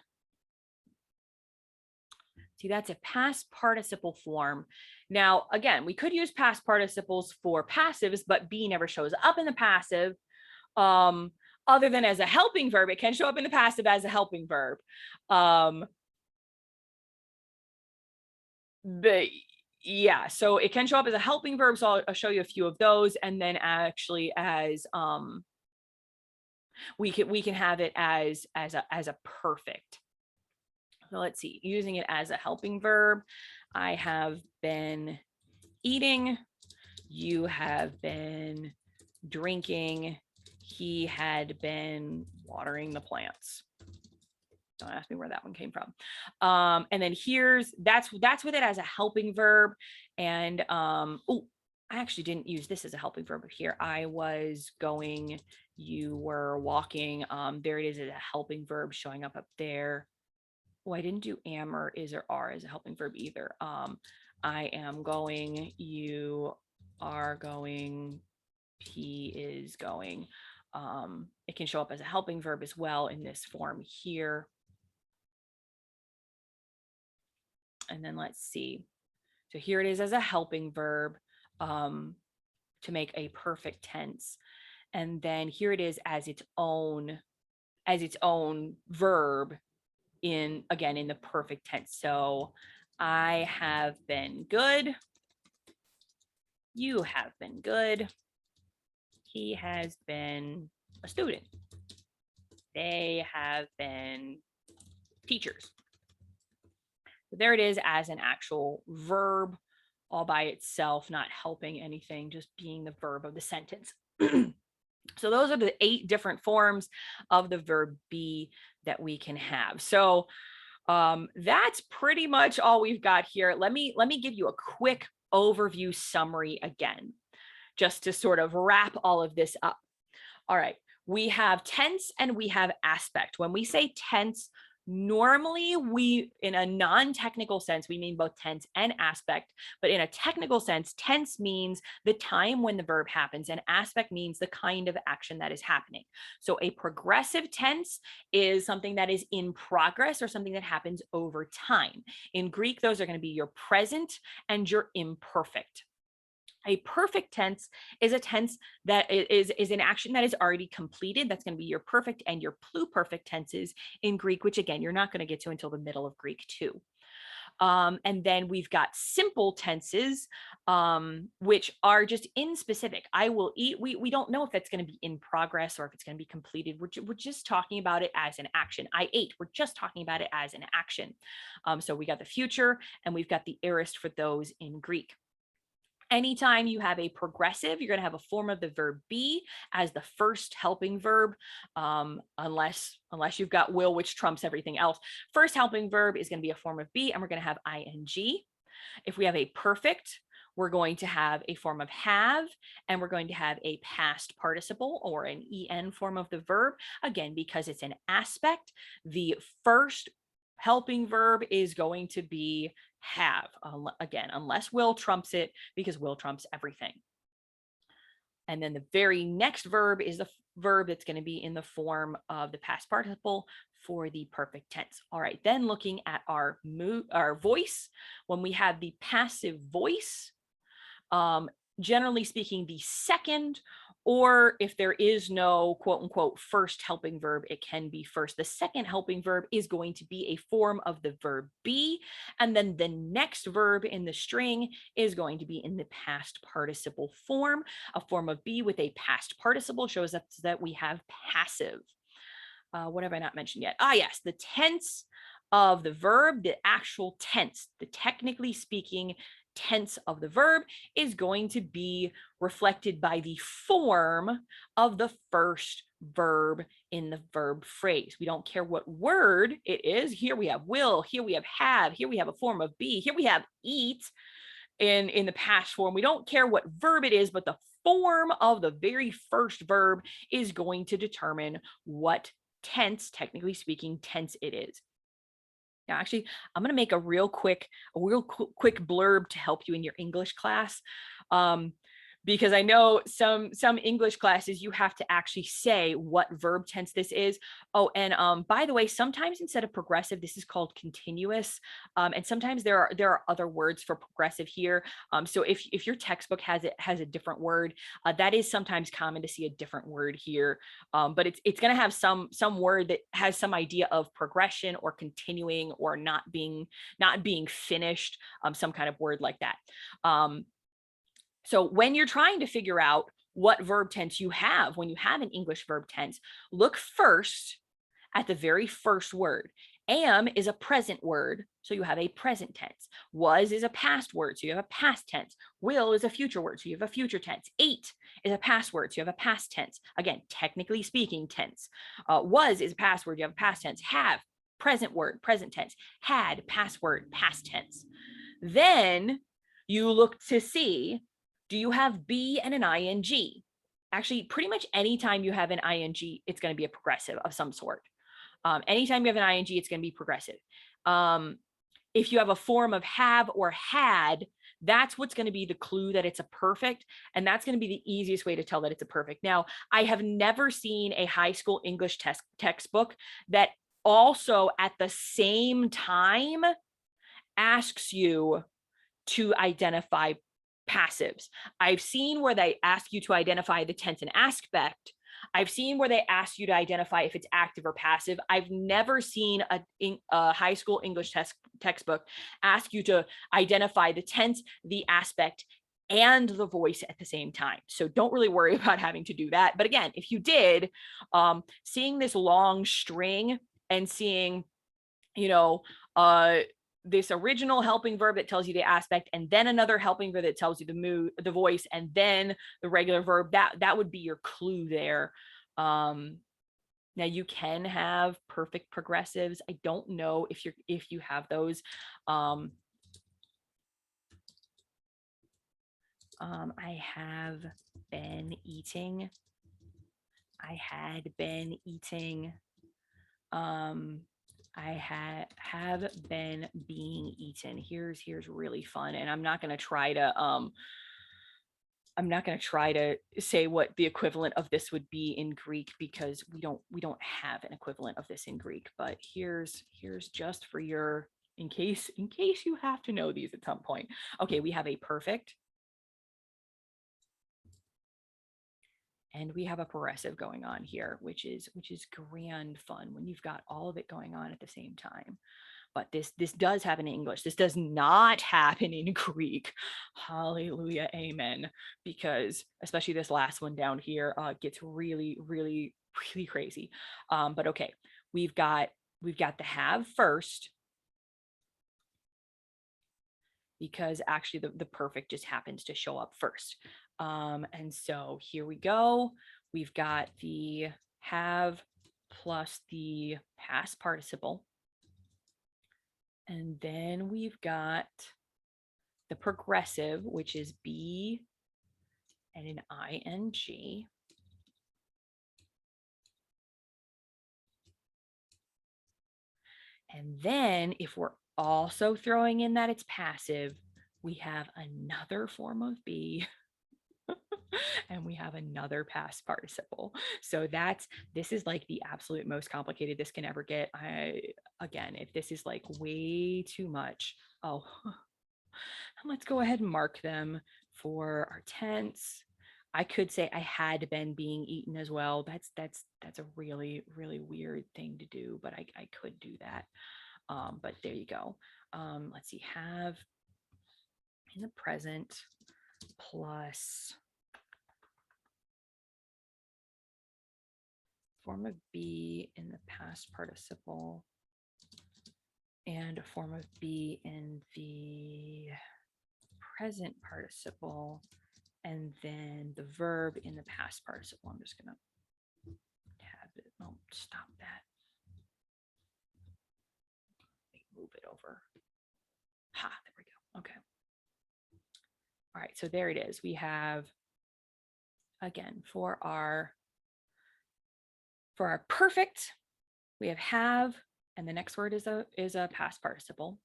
See, that's a past participle form. Now, again, we could use past participles for passives, but be never shows up in the passive. Other than as a helping verb, it can show up in the passive as a helping verb. But yeah, so it can show up as a helping verb. So I'll show you a few of those, and then actually as we can have it as a perfect. So let's see, using it as a helping verb. I have been eating. You have been drinking. He had been watering the plants. Don't ask me where that one came from. And then that's with it as a helping verb. And oh, I actually didn't use this as a helping verb here. I was going, you were walking. There it is as a helping verb showing up there. Oh, I didn't do am or is or are as a helping verb either. I am going, you are going, he is going. It can show up as a helping verb as well in this form here. And then let's see. So here it is as a helping verb to make a perfect tense. And then here it is as its own verb in the perfect tense. So I have been good. You have been good. He has been a student. They have been teachers. So there it is as an actual verb all by itself, not helping anything, just being the verb of the sentence. So those are the 8 different forms of the verb be that we can have. So that's pretty much all we've got here. Let me give you a quick overview summary again, just to sort of wrap all of this up. All right, we have tense and we have aspect. When we say tense, normally we, in a non-technical sense, we mean both tense and aspect, but in a technical sense, tense means the time when the verb happens and aspect means the kind of action that is happening. So a progressive tense is something that is in progress or something that happens over time. In Greek, those are going to be your present and your imperfect. A perfect tense is a tense that is an action that is already completed. That's going to be your perfect and your pluperfect tenses in Greek, which again, you're not going to get to until the middle of Greek too. And then we've got simple tenses, which are just in specific. I will eat. We don't know if that's going to be in progress or if it's going to be completed. We're just talking about it as an action. I ate. We're just talking about it as an action. So we got the future and we've got the aorist for those in Greek. Anytime you have a progressive, you're going to have a form of the verb be as the first helping verb, unless you've got will, which trumps everything else. First helping verb is going to be a form of be, and we're going to have ing. If we have a perfect, we're going to have a form of have, and we're going to have a past participle or an en form of the verb. Again, because it's an aspect, the first helping verb is going to be have, again, unless will trumps it, because will trumps everything. And then the very next verb is the verb that's going to be in the form of the past participle for the perfect tense. All right, then looking at our voice, when we have the passive voice, generally speaking, the second, or if there is no quote unquote first helping verb, it can be first. The second helping verb is going to be a form of the verb be, and then the next verb in the string is going to be in the past participle form. A form of be with a past participle shows us that we have passive. What have I not mentioned yet? Yes, the tense of the verb, the actual tense, the technically speaking tense of the verb is going to be reflected by the form of the first verb in the verb phrase. We don't care what word it is. Here we have will, here we have, here we have a form of be, here we have eat in the past form. We don't care what verb it is, but the form of the very first verb is going to determine what tense, technically speaking, tense it is. Now, actually, I'm going to make a real quick blurb to help you in your English class. Because I know some English classes, you have to actually say what verb tense this is. Oh, and by the way, sometimes instead of progressive, this is called continuous. And sometimes there are other words for progressive here. So if your textbook has a different word, that is sometimes common to see a different word here. But it's going to have some word that has some idea of progression or continuing or not being finished, some kind of word like that. So when you're trying to figure out what verb tense you have, when you have an English verb tense, look first at the very first word. Am is a present word, so you have a present tense. Was is a past word, so you have a past tense. Will is a future word, so you have a future tense. Ate is a past word, so you have a past tense. Again, technically speaking, tense. Was is a past word, you have a past tense. Have, present word, present tense. Had, past word, past tense. Then you look to see, do you have be and an ing? Actually, pretty much anytime you have an ing, it's going to be a progressive of some sort. Anytime you have an ing, it's going to be progressive. If you have a form of have or had, that's what's going to be the clue that it's a perfect. And that's going to be the easiest way to tell that it's a perfect. Now, I have never seen a high school English textbook that also at the same time asks you to identify passives. I've seen where they ask you to identify the tense and aspect. I've seen where they ask you to identify if it's active or passive. I've never seen a high school English textbook ask you to identify the tense, the aspect, and the voice at the same time. So don't really worry about having to do that. But again, if you did, seeing this long string and seeing, this original helping verb that tells you the aspect, and then another helping verb that tells you the voice, and then the regular verb, that would be your clue there. Now you can have perfect progressives. I don't know if you have those. I have been eating. I had been eating. I have been being eaten. Here's really fun, and I'm not going to try to say what the equivalent of this would be in Greek, because we don't have an equivalent of this in Greek. But here's just for your in case you have to know these at some point. Okay, we have a perfect And we have a progressive going on here, which is grand fun when you've got all of it going on at the same time. But this does happen in English. This does not happen in Greek. Hallelujah, amen. Because especially this last one down here gets really, really, really crazy. But okay, we've got the have first, because actually the perfect just happens to show up first. And so here we go. We've got the have plus the past participle. And then we've got the progressive, which is be and an ing. And then if we're also throwing in that it's passive, we have another form of be and we have another past participle. So this is like the absolute most complicated this can ever get. Again, if this is like way too much, let's go ahead and mark them for our tense. I could say I had been being eaten as well. That's a really, really weird thing to do, but I could do that. But there you go. Let's see, have in the present plus form of be in the past participle and a form of be in the present participle, and then the verb in the past participle. I'm just gonna tab it. Oh, stop that. Move it over. Ha, there we go. Okay. All right, so there it is. We have, again, for our perfect, we have, and the next word is a past participle.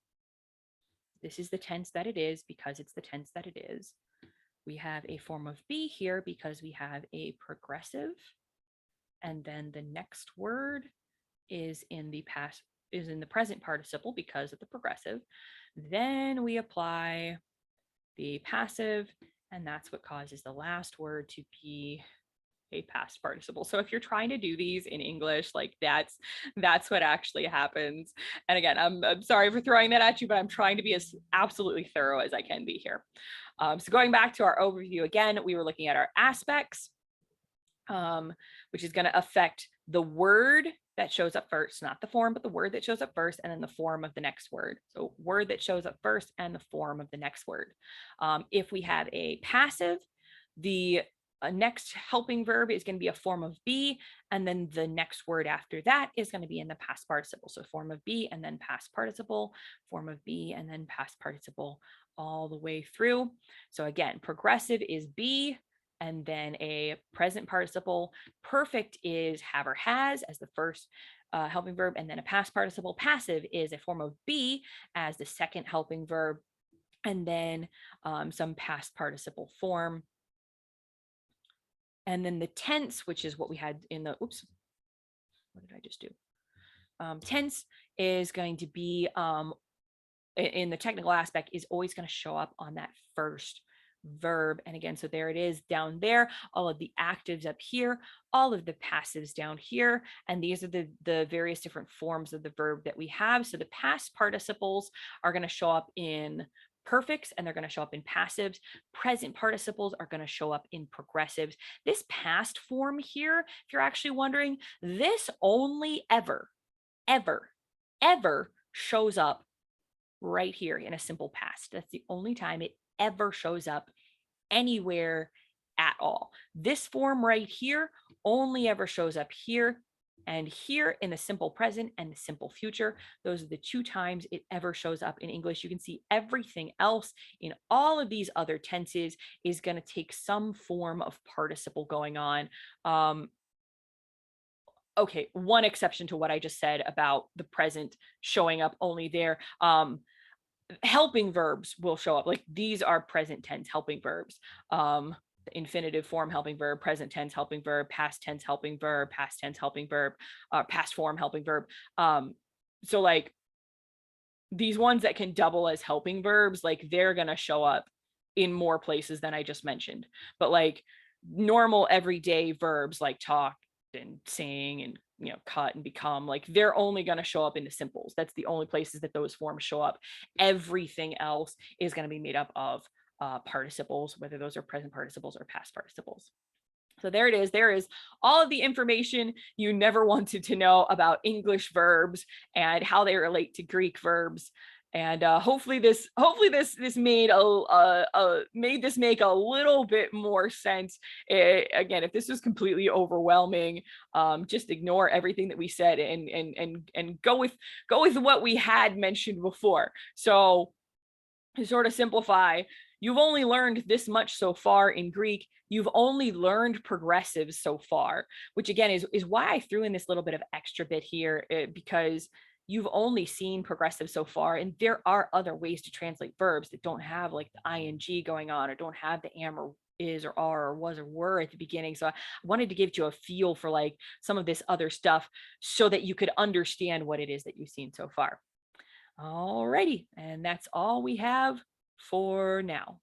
This is the tense that it is because it's the tense that it is. We have a form of be here because we have a progressive, and then the next word is in the present participle because of the progressive. Then we apply the passive, and that's what causes the last word to be a past participle. So if you're trying to do these in English, like that's what actually happens. And again, I'm sorry for throwing that at you, but I'm trying to be as absolutely thorough as I can be here. So going back to our overview again, we were looking at our aspects, which is going to affect the word that shows up first, not the form, but the word that shows up first, and then the form of the next word. So word that shows up first and the form of the next word. If we have a passive, the next helping verb is going to be a form of be, and then the next word after that is going to be in the past participle. So form of be and then past participle, form of be and then past participle all the way through. So again, progressive is be, and then a present participle. Perfect is have or has as the first helping verb, and then a past participle. Passive is a form of be as the second helping verb, and then some past participle form. And then the tense, which is what we had in the, oops, what did I just do? Tense is going to be, in the technical aspect, is always going to show up on that first verb. And again, so there it is down there, all of the actives up here, all of the passives down here. And these are the various different forms of the verb that we have. So the past participles are going to show up in perfects and they're going to show up in passives. Present participles are going to show up in progressives. This past form here, if you're actually wondering, this only ever shows up right here in a simple past. That's the only time it ever shows up anywhere at all. This form right here only ever shows up here and here in the simple present and the simple future. Those are the two times it ever shows up in English. You can see everything else in all of these other tenses is going to take some form of participle going on. Okay, one exception to what I just said about the present showing up only there. Helping verbs will show up. Like these are present tense helping verbs. The infinitive form helping verb, present tense helping verb, past tense helping verb, past tense helping verb, past form helping verb. So like these ones that can double as helping verbs, like they're gonna show up in more places than I just mentioned. But like normal everyday verbs like talk and sing and cut and become, like they're only going to show up in the simples. That's the only places that those forms show up. Everything else is going to be made up of participles, whether those are present participles or past participles. So there it is. There is all of the information you never wanted to know about English verbs and how they relate to Greek verbs. And hopefully this made made this make a little bit more sense. Again, if this was completely overwhelming, just ignore everything that we said and go with what we had mentioned before. So to sort of simplify, you've only learned this much so far in Greek. You've only learned progressives so far, which again is why I threw in this little bit of extra bit here, because you've only seen progressives so far, and there are other ways to translate verbs that don't have like the ing going on, or don't have the am or is or are or was or were at the beginning. So I wanted to give you a feel for like some of this other stuff so that you could understand what it is that you've seen so far. Alrighty, and that's all we have for now.